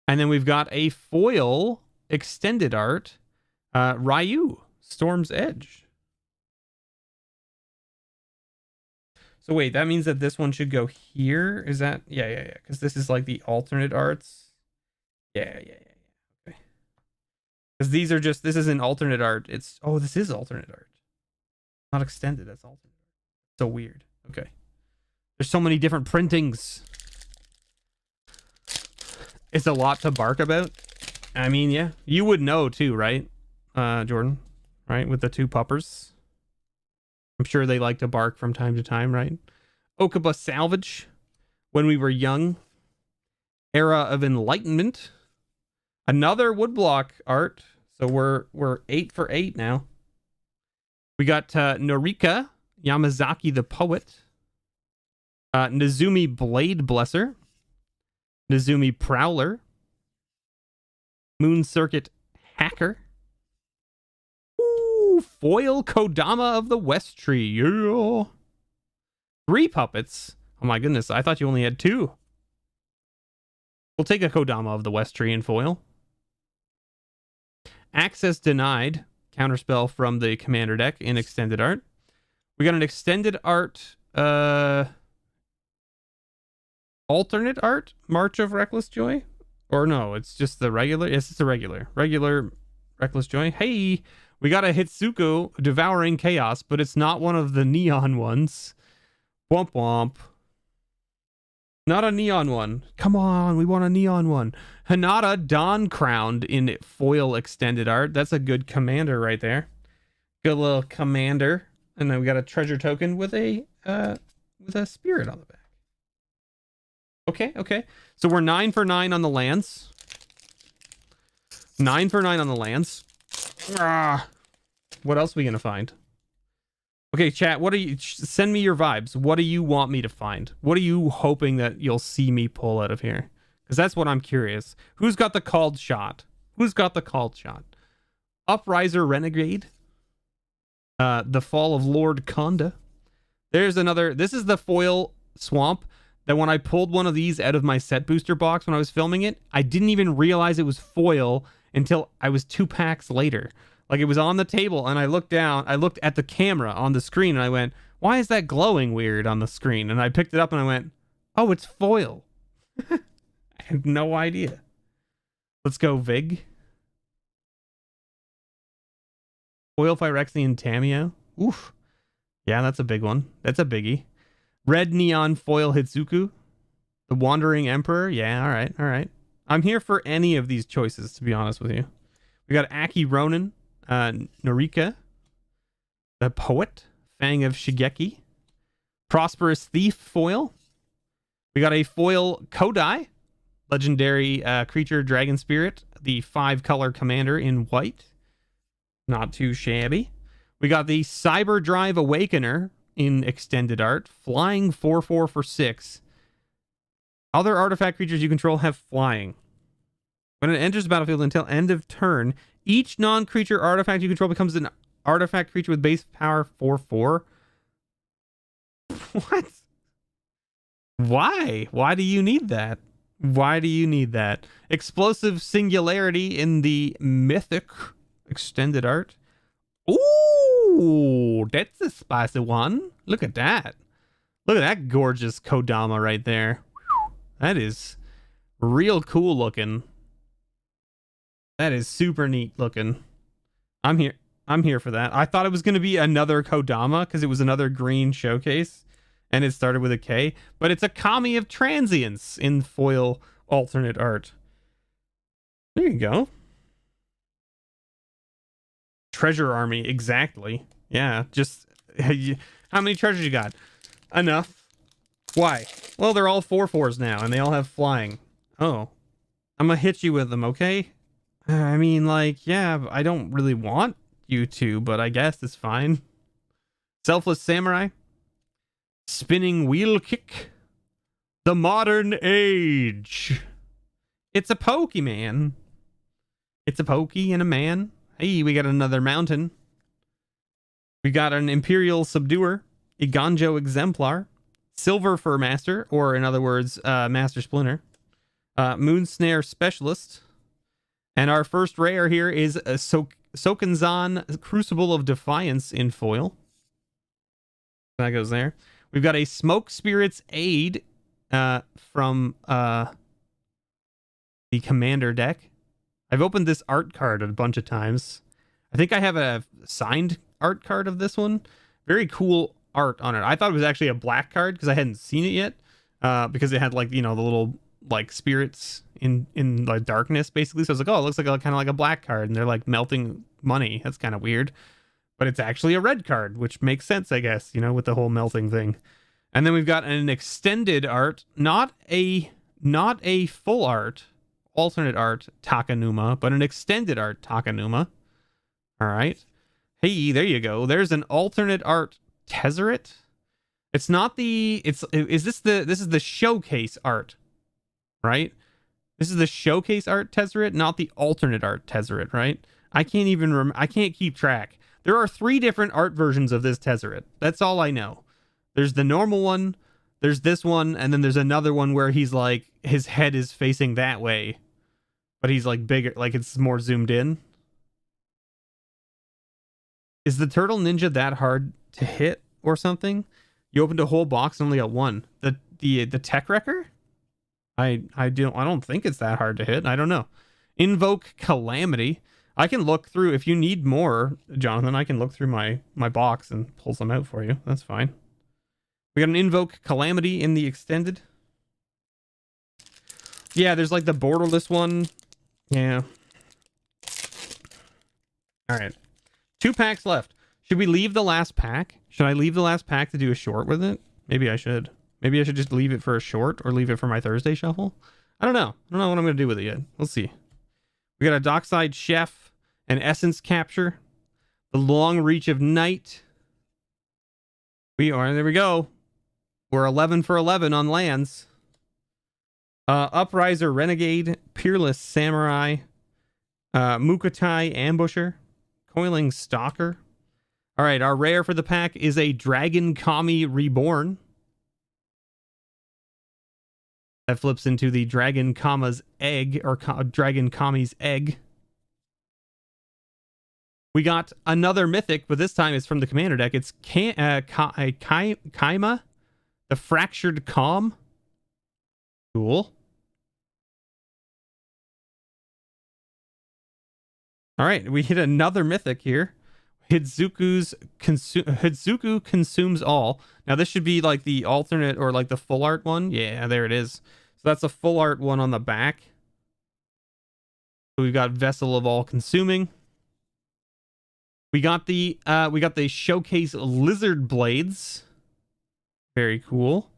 Speaker 1: And then we've got a foil extended art, Ryu, Storm's Edge. So wait, that means that this one should go here? Is that? Yeah. Because this is like the alternate arts. Yeah. Okay. Because these are just, this isn't alternate art. It's, oh, this is alternate art. Not extended, that's alternate. So weird. Okay. There's so many different printings. It's a lot to bark about. I mean, yeah. You would know too, right? Jordan? Right? With the 2 puppers. I'm sure they like to bark from time to time, right? Okaba Salvage. When We Were Young. Era of Enlightenment. Another woodblock art. So we're 8 for 8 now. We got Norika Yamazaki the Poet. Nezumi Blade Blesser, Nezumi Prowler, Moon Circuit Hacker, ooh, foil Kodama of the West Tree, yeah. 3 puppets. Oh my goodness, I thought you only had 2. We'll take a Kodama of the West Tree in foil. Access denied. Counterspell from the commander deck in extended art. We got an extended art, alternate art, March of Reckless Joy, or no, it's just the regular. Yes, it's a regular Reckless Joy. Hey, we got a Hitsuko Devouring Chaos, but it's not one of the neon ones. Womp womp. Not a neon one. Come on, we want a neon one. Hinata Dawn Crowned in foil extended art. That's a good commander right there. Good little commander. And then we got a treasure token with a spirit on the back. Okay. So we're 9 for 9 on the lands. 9 for 9 on the lands. What else are we gonna find? Okay, chat, what are you... Send me your vibes. What do you want me to find? What are you hoping that you'll see me pull out of here? Because that's what I'm curious. Who's got the called shot? Upriser Renegade. The Fall of Lord Konda. There's another... This is the foil swamp that when I pulled one of these out of my set booster box when I was filming it, I didn't even realize it was foil until I was 2 packs later. Like, it was on the table, and I looked down, I looked at the camera on the screen, and I went, why is that glowing weird on the screen? And I picked it up, and I went, oh, it's foil. I had no idea. Let's go, Vig. Foil Phyrexian Tameo. Oof. Yeah, that's a big one. That's a biggie. Red Neon Foil Hitsuku. The Wandering Emperor. Yeah, all right. I'm here for any of these choices, to be honest with you. We got Aki Ronin. Norika, the Poet, Fang of Shigeki, Prosperous Thief foil. We got a foil Kodai, legendary creature Dragon Spirit, the 5-color commander in white. Not too shabby. We got the Cyber Drive Awakener in extended art, flying 4/4 for 6. Other artifact creatures you control have flying. When it enters the battlefield until end of turn, each non-creature artifact you control becomes an artifact creature with base power 4/4. What? Why? Why do you need that? Explosive Singularity in the Mythic extended art. Ooh, that's a spicy one. Look at that. Look at that gorgeous Kodama right there. That is real cool looking. That is super neat looking. I'm here for that. I thought it was going to be another Kodama because it was another green showcase and it started with a K, but it's a Kami of Transience in foil alternate art. There you go. Treasure Army, exactly. Yeah, just how many treasures you got? Enough. Why? Well, they're all 4/4s now and they all have flying. Oh, I'm gonna hit you with them, okay? I mean, like, yeah, I don't really want you to, but I guess it's fine. Selfless Samurai. Spinning Wheel Kick. The Modern Age. It's a Pokemon. It's a Pokey and a man. Hey, we got another mountain. We got an Imperial Subduer. A Ganjo Exemplar. Silver Fur Master, or in other words, Master Splinter. Moon Snare Specialist. And our first rare here is a Sokenzan Crucible of Defiance in foil. That goes there. We've got a Smoke Spirit's Aid from the Commander deck. I've opened this art card a bunch of times. I think I have a signed art card of this one. Very cool art on it. I thought it was actually a black card because I hadn't seen it yet. Because it had, like, you know, the little, like, spirits in like darkness basically, so I was like, oh, it looks like kind of like a black card and they're like melting money. That's kind of weird, but it's actually a red card, which makes sense, I guess, you know, with the whole melting thing. And then we've got an extended art, not a full art alternate art Takanuma, but an extended art Takanuma. All right, hey, there you go. There's an alternate art Tezzeret. It's not the. Is this the? This is the showcase art, right? This is the showcase art Tezzeret, not the alternate art Tezzeret, right? I can't even I can't keep track. There are 3 different art versions of this Tezzeret. That's all I know. There's the normal one, there's this one, and then there's another one where he's like, his head is facing that way, but he's like bigger, like it's more zoomed in. Is the Turtle Ninja that hard to hit or something? You opened a whole box and only got one. The Tech Wrecker? I don't think it's that hard to hit. I don't know. Invoke Calamity. I can look through, if you need more, Jonathan, I can look through my box and pull some out for you. That's fine. We got an Invoke Calamity in the extended. Yeah, there's like the borderless one. Yeah. All right. 2 packs left. Should we leave the last pack? Should I leave the last pack to do a short with it? Maybe I should. Maybe I should just leave it for a short or leave it for my Thursday shuffle. I don't know. I don't know what I'm going to do with it yet. We'll see. We got a Dockside Chef, an Essence Capture, the Long Reach of Night. There we go. We're 11 for 11 on lands. Upriser Renegade, Peerless Samurai, Mukotai Ambusher, Coiling Stalker. All right, our rare for the pack is a Dragon Kami Reborn. That flips into the Dragon Kami's Egg, or Dragon Kami's Egg. We got another Mythic, but this time it's from the Commander deck. It's Kaima, the Fractured Calm. Cool. All right, we hit another Mythic here. Hidzuku Consumes All. Now this should be like the alternate or like the full art one. Yeah, there it is. So that's a full art one on the back. So we've got Vessel of All Consuming. We got the Showcase Lizard Blades. Very cool.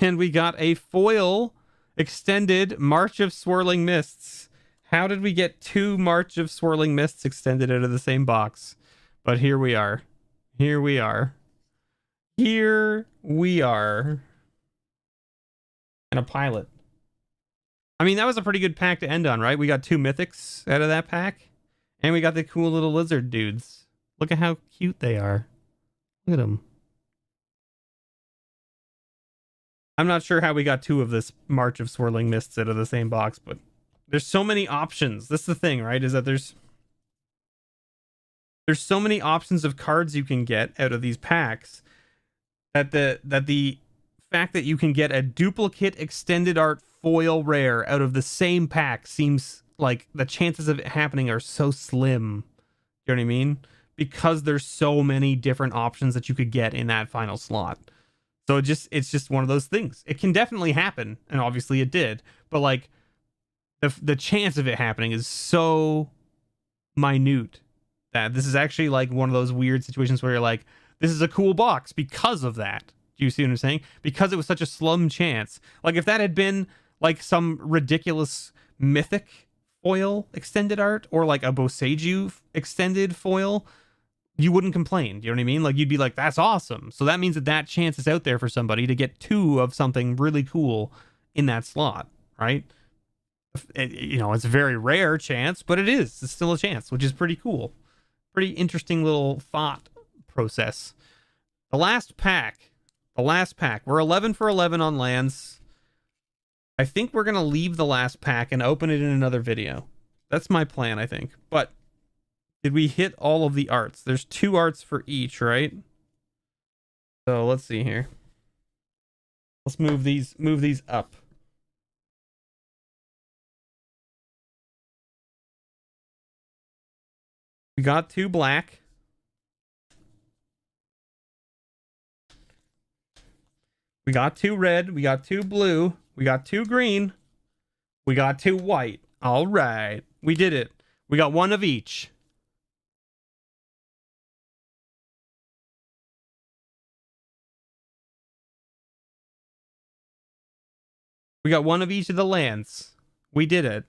Speaker 1: And we got a foil extended March of Swirling Mists. How did we get 2 March of Swirling Mists extended out of the same box? But here we are. Here we are. Here we are. And a pilot. I mean, that was a pretty good pack to end on, right? We got 2 Mythics out of that pack. And we got the cool little lizard dudes. Look at how cute they are. Look at them. I'm not sure how we got 2 of this March of Swirling Mists out of the same box, but there's so many options. That's the thing, right? Is that there's so many options of cards you can get out of these packs that the fact that you can get a duplicate extended art foil rare out of the same pack seems like the chances of it happening are so slim. You know what I mean? Because there's so many different options that you could get in that final slot. So it's just one of those things. It can definitely happen, and obviously it did, but like the chance of it happening is so minute that this is actually like one of those weird situations where you're like, this is a cool box because of that. Do you see what I'm saying? Because it was such a slim chance. Like if that had been like some ridiculous mythic foil extended art or like a Boseiju extended foil, you wouldn't complain. Do you know what I mean? Like you'd be like, that's awesome. So that means that chance is out there for somebody to get 2 of something really cool in that slot, right? It's a very rare chance, but it's still a chance, which is pretty cool. Pretty interesting little thought process. The last pack. We're 11 for 11 on lands. I think we're going to leave the last pack and open it in another video. That's my plan, I think. But did we hit all of the arts? There's 2 arts for each, right? So let's see here. Let's move these up. We got 2 black. We got 2 red. We got 2 blue. We got 2 green. We got 2 white. All right. We did it. We got 1 of each. We got 1 of each of the lands. We did it.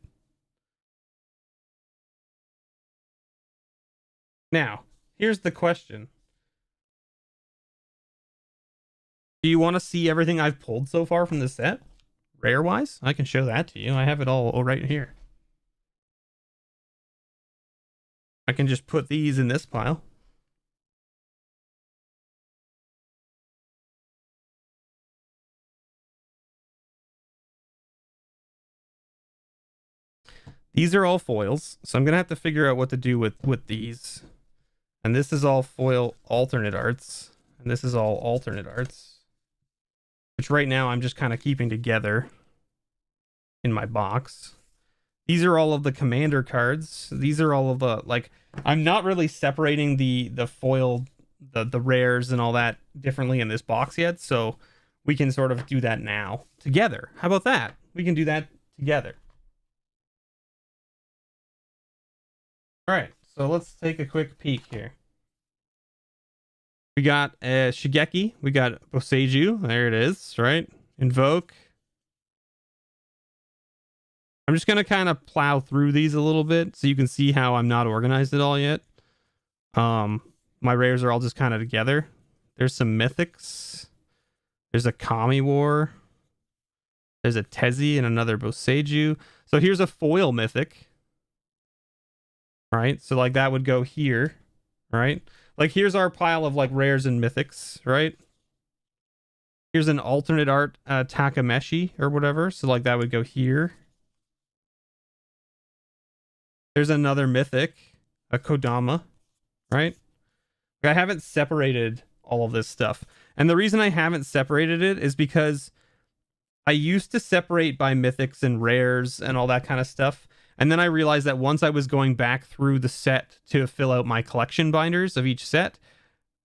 Speaker 1: Now, here's the question. Do you want to see everything I've pulled so far from this set? Rare-wise? I can show that to you. I have it all right here. I can just put these in this pile. These are all foils, so I'm going to have to figure out what to do with these. And this is all foil alternate arts. And this is all alternate arts. Which right now I'm just kind of keeping together in my box. These are all of the commander cards. These are all of the, like, I'm not really separating the foil, the rares and all that differently in this box yet. So we can sort of do that now together. How about that? We can do that together. All right, so let's take a quick peek here. We got Shigeki. We got Boseiju. There it is, right? Invoke. I'm just going to kind of plow through these a little bit so you can see how I'm not organized at all yet. My rares are all just kind of together. There's some mythics. There's a Kami War. There's a Tezi and another Boseiju. So here's a foil mythic. Right? So like that would go here, right? Like here's our pile of like rares and mythics, right? Here's an alternate art Takameshi or whatever. So like that would go here. There's another mythic, a Kodama, right? I haven't separated all of this stuff. And the reason I haven't separated it is because I used to separate by mythics and rares and all that kind of stuff. And then I realized that once I was going back through the set to fill out my collection binders of each set,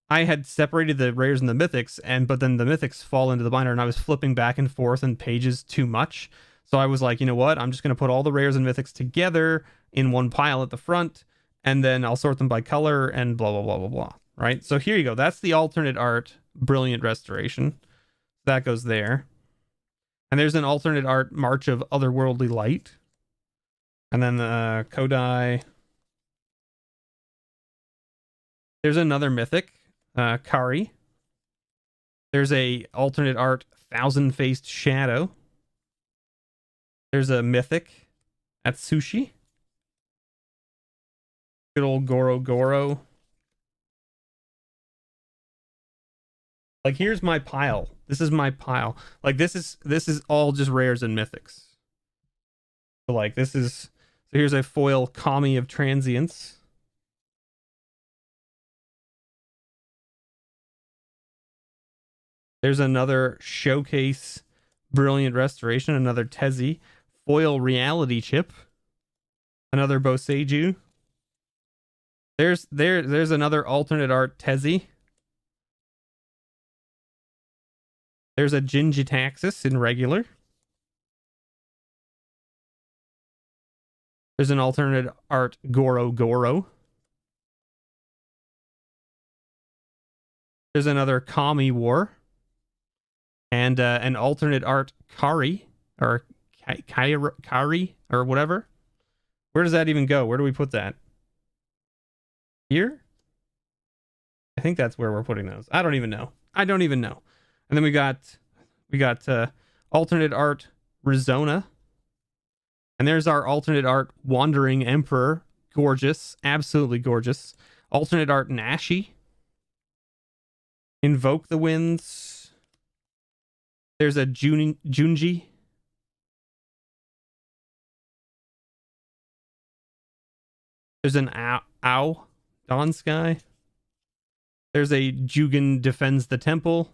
Speaker 1: I had separated the rares and the mythics, but then the mythics fall into the binder, and I was flipping back and forth in pages too much. So I was like, you know what? I'm just going to put all the rares and mythics together in one pile at the front, and then I'll sort them by color and blah, blah, blah, blah, blah. Right? So here you go. That's the alternate art Brilliant Restoration. That goes there. And there's an alternate art March of Otherworldly Light. And then the Kodai. There's another mythic, Kari. There's a alternate art Thousand-Faced Shadow. There's a mythic, Atsushi. Good old Goro Goro. Like here's my pile. This is my pile. Like this is all just rares and mythics. So like this is, so here's a foil Kami of Transience. There's another Showcase Brilliant Restoration, another Tezi, foil Reality Chip, another Boseiju. There's another alternate art Tezi. There's a Jin-Jitaxis in regular. There's an alternate art Goro Goro. There's another Kami War. And an alternate art Kari, or Kari, or whatever. Where does that even go? Where do we put that? Here? I think that's where we're putting those. I don't even know. I don't even know. And then we got alternate art Rizona. And there's our alternate art Wandering Emperor. Gorgeous. Absolutely gorgeous. Alternate art Nashi. Invoke the Winds. There's a Junji. There's an Ao. Dawn Sky. There's a Jugen Defends the Temple.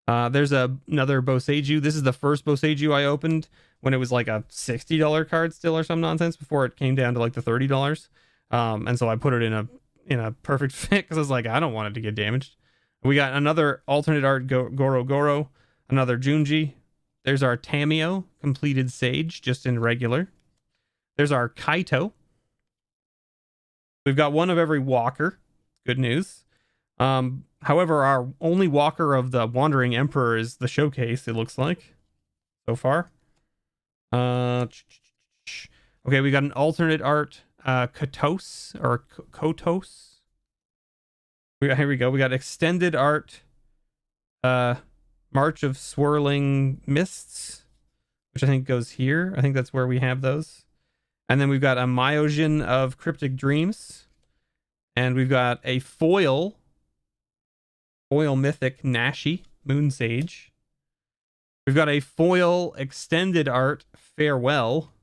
Speaker 1: There's another Boseiju. This is the first Boseiju I opened when it was like a $60 card still or some nonsense before it came down to like the $30. And so I put it in a perfect fit because I was like, I don't want it to get damaged. We got another alternate art Goro Goro, another Junji. There's our Tamio, completed Sage, just in regular. There's our Kaito. We've got one of every walker. Good news. However, our only walker of the Wandering Emperor is the Showcase, it looks like, so far. Okay, we got an alternate art Kotos, or Kotos. Here we go. We got extended art March of Swirling Mists, which I think goes here. I think that's where we have those. And then we've got a Myojin of Cryptic Dreams. And we've got a foil mythic Nashi, Moon Sage. We've got a foil extended art Farewell.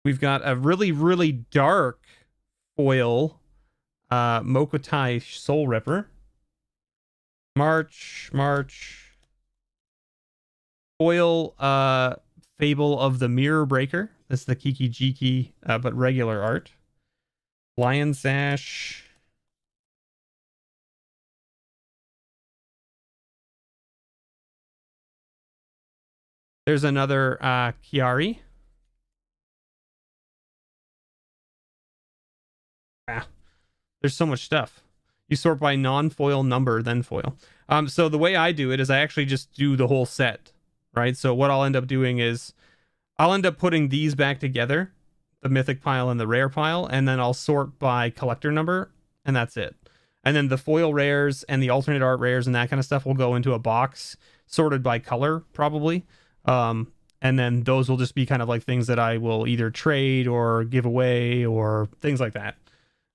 Speaker 1: We've got a really, really dark foil Mokotai Soul Ripper. March. Foil Fable of the Mirror Breaker. This is the Kiki Jiki, but regular art. Lion Sash. There's another Chiari. There's so much stuff. You sort by non-foil number, then foil. So the way I do it is I actually just do the whole set, right? So what I'll end up doing is I'll end up putting these back together, the mythic pile and the rare pile, and then I'll sort by collector number, and that's it. And then the foil rares and the alternate art rares and that kind of stuff will go into a box sorted by color, probably. And then those will just be kind of like things that I will either trade or give away or things like that.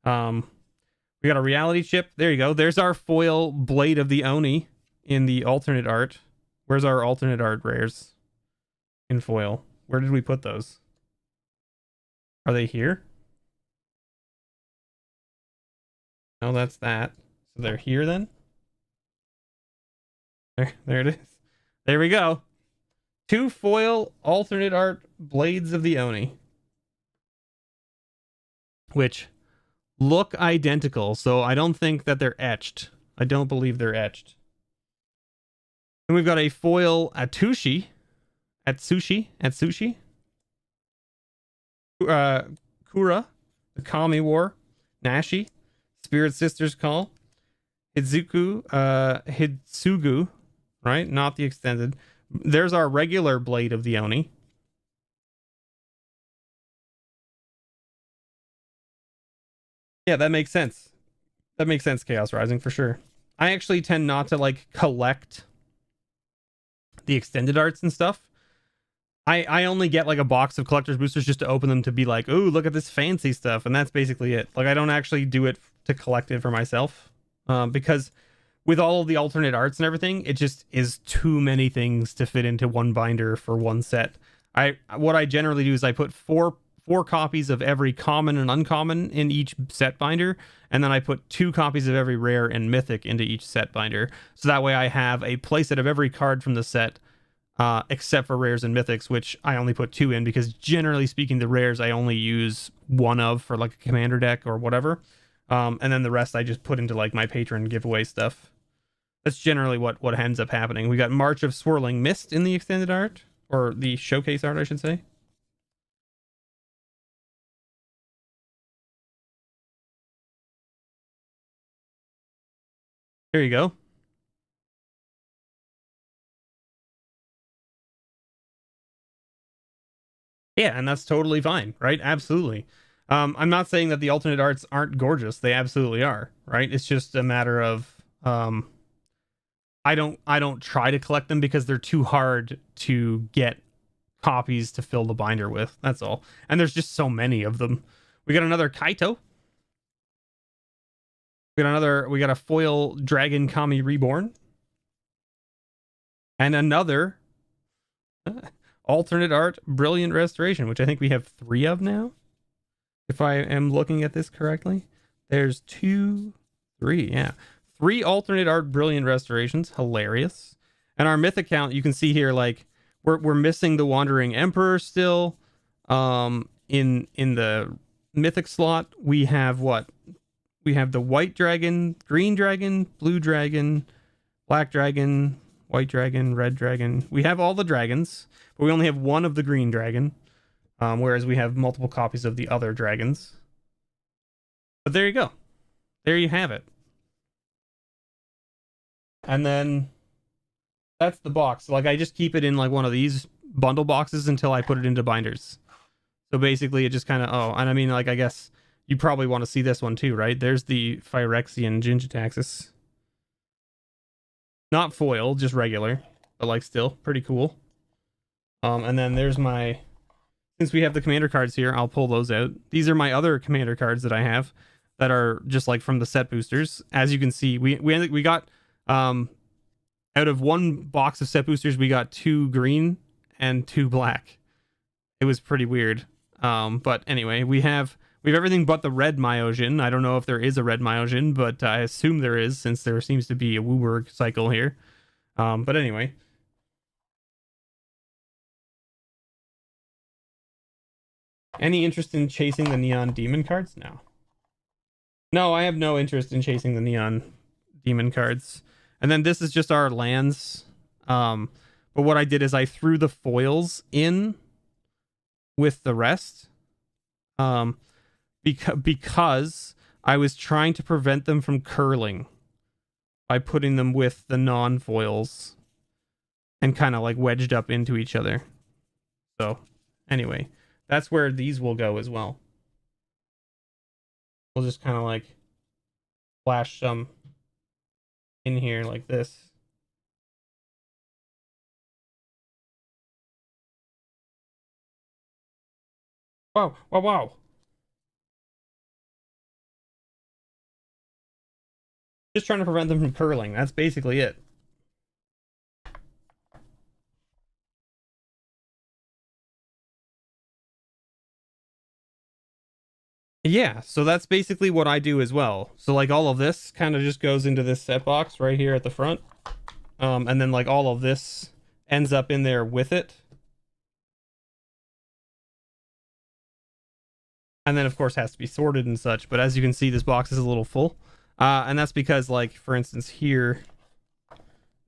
Speaker 1: We got a reality chip. There you go. There's our foil Blade of the Oni in the alternate art. Where's our alternate art rares in foil? Where did we put those? Are they here? No, that's that. So they're here then? There it is. There we go. 2 foil alternate art Blades of the Oni, which look identical, so I don't think that they're etched. I don't believe they're etched. And we've got a foil Atsushi. Kura, the Kami War, Nashi, Spirit Sisters Call, Hitsugu, right? Not the extended. There's our regular Blade of the Oni. Yeah, that makes sense. That makes sense, Chaos Rising, for sure. I actually tend not to like collect the extended arts and stuff. I only get like a box of collector's boosters just to open them to be like, oh, look at this fancy stuff, and that's basically it. Like, I don't actually do it to collect it for myself, because with all of the alternate arts and everything, it just is too many things to fit into one binder for one set. What I generally do is I put four copies of every common and uncommon in each set binder, and then I put 2 copies of every rare and mythic into each set binder. So that way I have a playset of every card from the set, except for rares and mythics, which I only put 2 in because generally speaking, the rares I only use 1 of for like a commander deck or whatever. And then the rest I just put into like my patron giveaway stuff. That's generally what ends up happening. We got March of Swirling Mist in the extended art, or the showcase art, I should say. There you go. Yeah, and that's totally fine, right? Absolutely. I'm not saying that the alternate arts aren't gorgeous. They absolutely are, right? It's just a matter of I don't try to collect them because they're too hard to get copies to fill the binder with. That's all. And there's just so many of them. We got another Kaito. We got a foil Dragon Kami Reborn. And another alternate art Brilliant Restoration, which I think we have 3 of now, if I am looking at this correctly. There's 2, 3, yeah. 3 alternate art Brilliant Restorations. Hilarious. And our mythic count, you can see here, like, we're missing the Wandering Emperor still. In the mythic slot, we have what? We have the white dragon, green dragon, blue dragon, black dragon, white dragon, red dragon. We have all the dragons, but we only have 1 of the green dragon, whereas we have multiple copies of the other dragons. But there you go. There you have it. And then that's the box. Like, I just keep it in like one of these bundle boxes until I put it into binders. So basically it just kind of, oh, and I mean, like, I guess you probably want to see this one too, right? There's the Phyrexian Jin-Gitaxias. Not foil, just regular, but like still pretty cool. And then there's my, since we have the commander cards here, I'll pull those out. These are my other commander cards that I have that are just like from the set boosters. As you can see, we got out of one box of set boosters, we got 2 green and 2 black. It was pretty weird. But anyway, we have everything but the red Myojin. I don't know if there is a red Myojin, but I assume there is, since there seems to be a Wooburg cycle here. But anyway. Any interest in chasing the Neon Demon cards? No. No, I have no interest in chasing the Neon Demon cards. And then this is just our lands. But what I did is I threw the foils in with the rest. Because I was trying to prevent them from curling by putting them with the non-foils and kind of like wedged up into each other. So anyway, that's where these will go as well. We'll just kind of like flash some in here like this. Wow, wow, wow. Just trying to prevent them from curling. That's basically it. Yeah, so that's basically what I do as well. So like all of this kind of just goes into this set box right here at the front. And then like all of this ends up in there with it. And then of course has to be sorted and such. But as you can see, this box is a little full. And that's because, like, for instance, here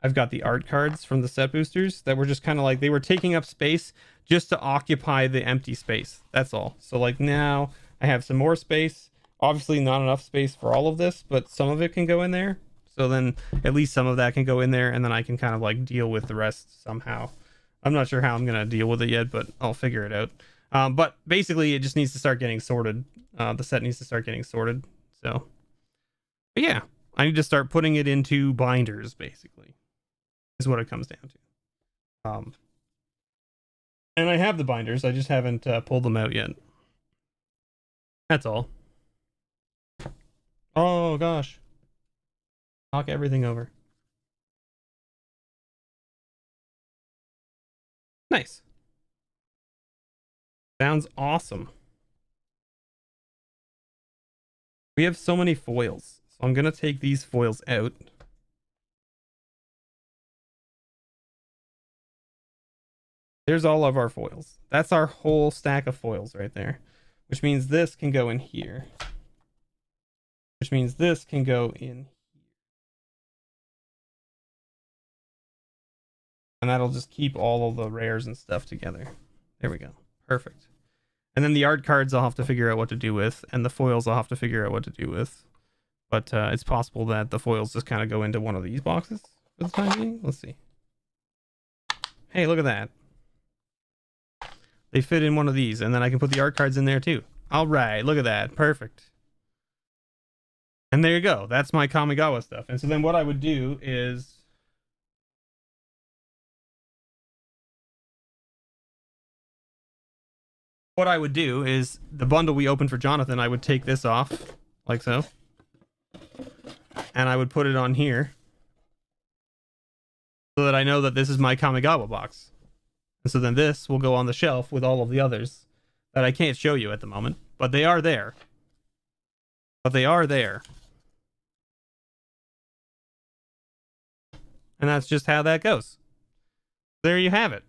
Speaker 1: I've got the art cards from the set boosters that were just kind of like, they were taking up space just to occupy the empty space. That's all. So like now I have some more space. Obviously not enough space for all of this, but some of it can go in there. So then at least some of that can go in there, and then I can kind of like deal with the rest somehow. I'm not sure how I'm going to deal with it yet, but I'll figure it out. But basically it just needs to start getting sorted. The set needs to start getting sorted. So but yeah, I need to start putting it into binders, basically, is what it comes down to. And I have the binders, I just haven't pulled them out yet. That's all. Oh gosh. Knock everything over. Nice. Sounds awesome. We have so many foils, so I'm gonna take these foils out. There's all of our foils. That's our whole stack of foils right there, which means this can go in here, which means this can go in here, and that'll just keep all of the rares and stuff together. There we go. Perfect. And then the art cards I'll have to figure out what to do with, and the foils I'll have to figure out what to do with. But it's possible that the foils just kind of go into one of these boxes for the time being. Let's see. Hey, look at that. They fit in one of these, and then I can put the art cards in there too. All right, look at that. Perfect. And there you go. That's my Kamigawa stuff. And so then what I would do is... what I would do is the bundle we opened for Jonathan, I would take this off like so, and I would put it on here so that I know that this is my Kamigawa box. And so then this will go on the shelf with all of the others that I can't show you at the moment, but they are there. But they are there. And that's just how that goes. There you have it.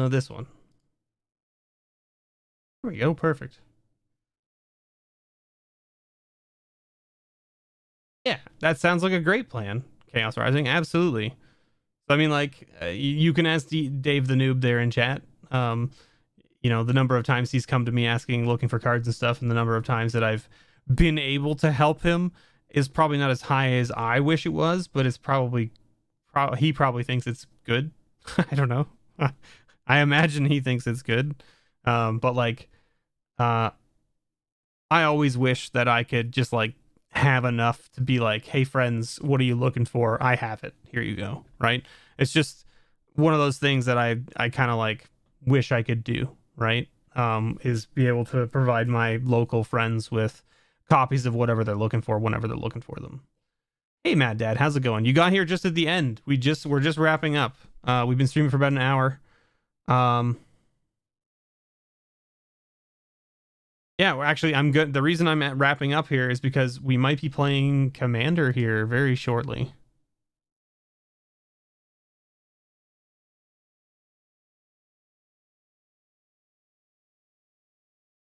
Speaker 1: This one. There we go. Perfect. Yeah, that sounds like a great plan, Chaos Rising. Absolutely. So, I mean, like, you can ask Dave the Noob there in chat. You know, the number of times he's come to me asking, looking for cards and stuff, and the number of times that I've been able to help him is probably not as high as I wish it was, but it's probably he probably thinks it's good. I don't know. I imagine he thinks it's good. But like, I always wish that I could just like have enough to be like, hey friends, what are you looking for? I have it. Here you go. Right? It's just one of those things that I kind of like wish I could do, right? Is be able to provide my local friends with copies of whatever they're looking for whenever they're looking for them. Hey Mad Dad, how's it going? You got here just at the end. We're just wrapping up. We've been streaming for about an hour. Yeah, well, actually, I'm good. The reason I'm wrapping up here is because we might be playing Commander here very shortly.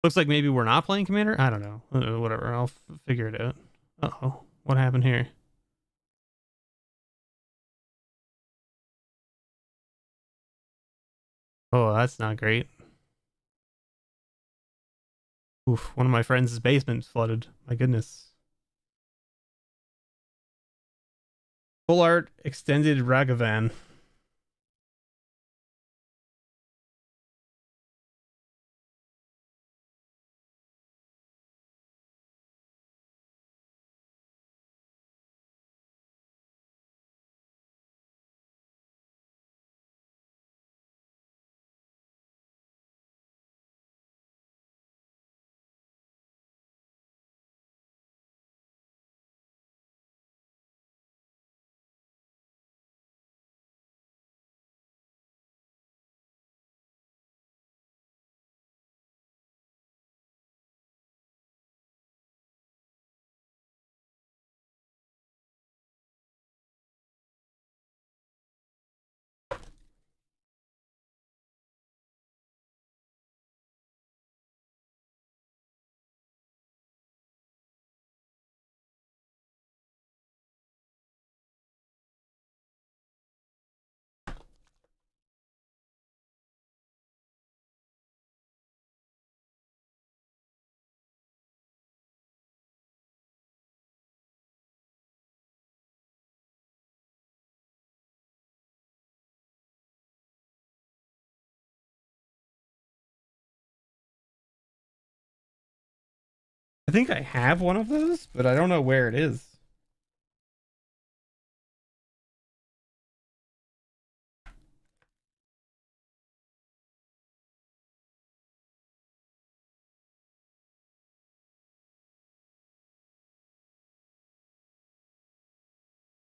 Speaker 1: Looks like maybe we're not playing Commander. I don't know. Whatever. I'll figure it out. Uh-oh. What happened here? Oh, that's not great. Oof. One of my friends' basement's flooded. My goodness. Full art extended Ragavan. I think I have one of those, but I don't know where it is.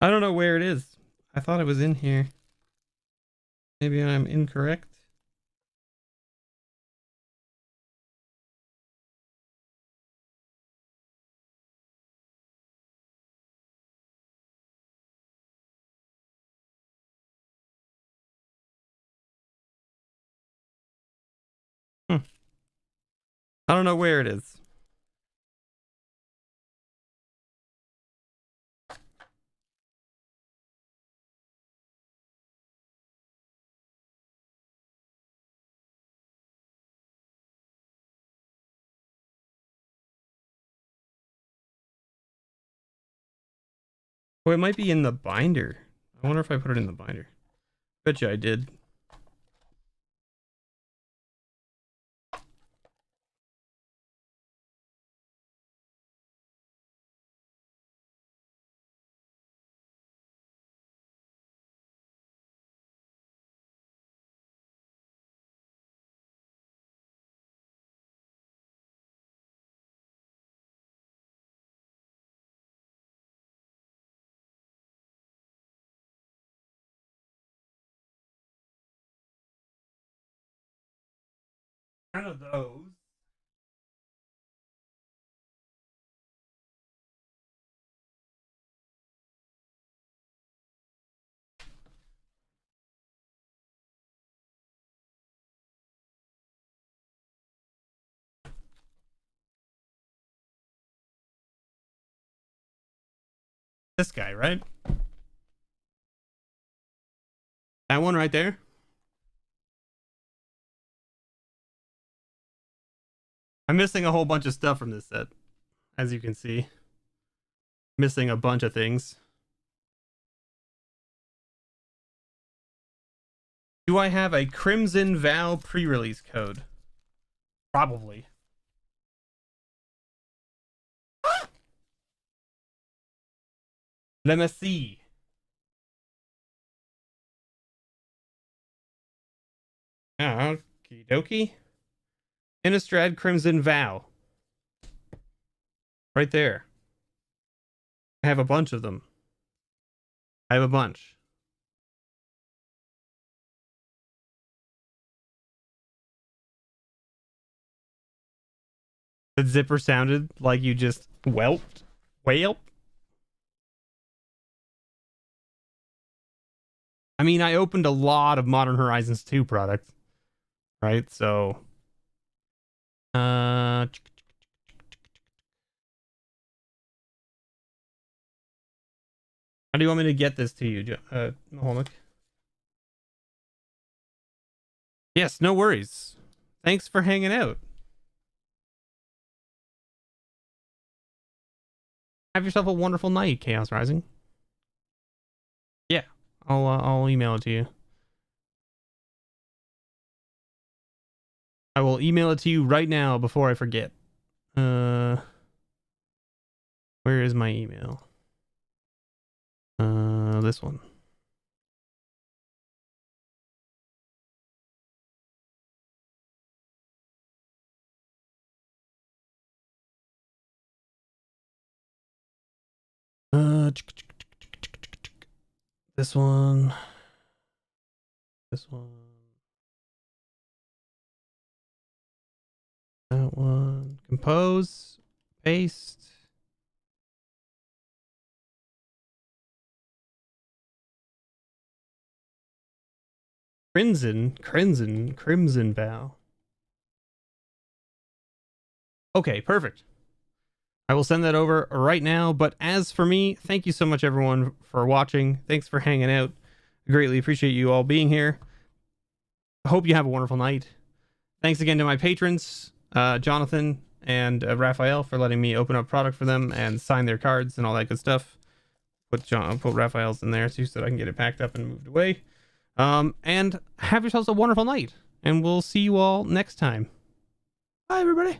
Speaker 1: I don't know where it is. I thought it was in here. Maybe I'm incorrect. Hmm. I don't know where it is. Oh, it might be in the binder. I wonder if I put it in the binder. Bet you I did. None of those. This guy, right? That one right there? I'm missing a whole bunch of stuff from this set, as you can see. Missing a bunch of things. Do I have a Crimson Vow pre-release code? Probably. Let me see. Okie dokie. Innistrad Crimson Vow. Right there. I have a bunch of them. I have a bunch. The zipper sounded like you just whelped. Whalp. I mean, I opened a lot of Modern Horizons 2 products. Right? So how do you want me to get this to you, Mahomic? Yes, no worries. Thanks for hanging out. Have yourself a wonderful night, Chaos Rising. Yeah, I'll email it to you. I will email it to you right now before I forget. Where is my email? This one. This one. This one. That one. Compose. Paste. Crimson Bow. Okay, perfect. I will send that over right now. But as for me, thank you so much, everyone, for watching. Thanks for hanging out. I greatly appreciate you all being here. I hope you have a wonderful night. Thanks again to my patrons, Jonathan and Raphael, for letting me open up product for them and sign their cards and all that good stuff. Put Raphael's in there so that I can get it packed up and moved away. And have yourselves a wonderful night. And we'll see you all next time. Bye, everybody.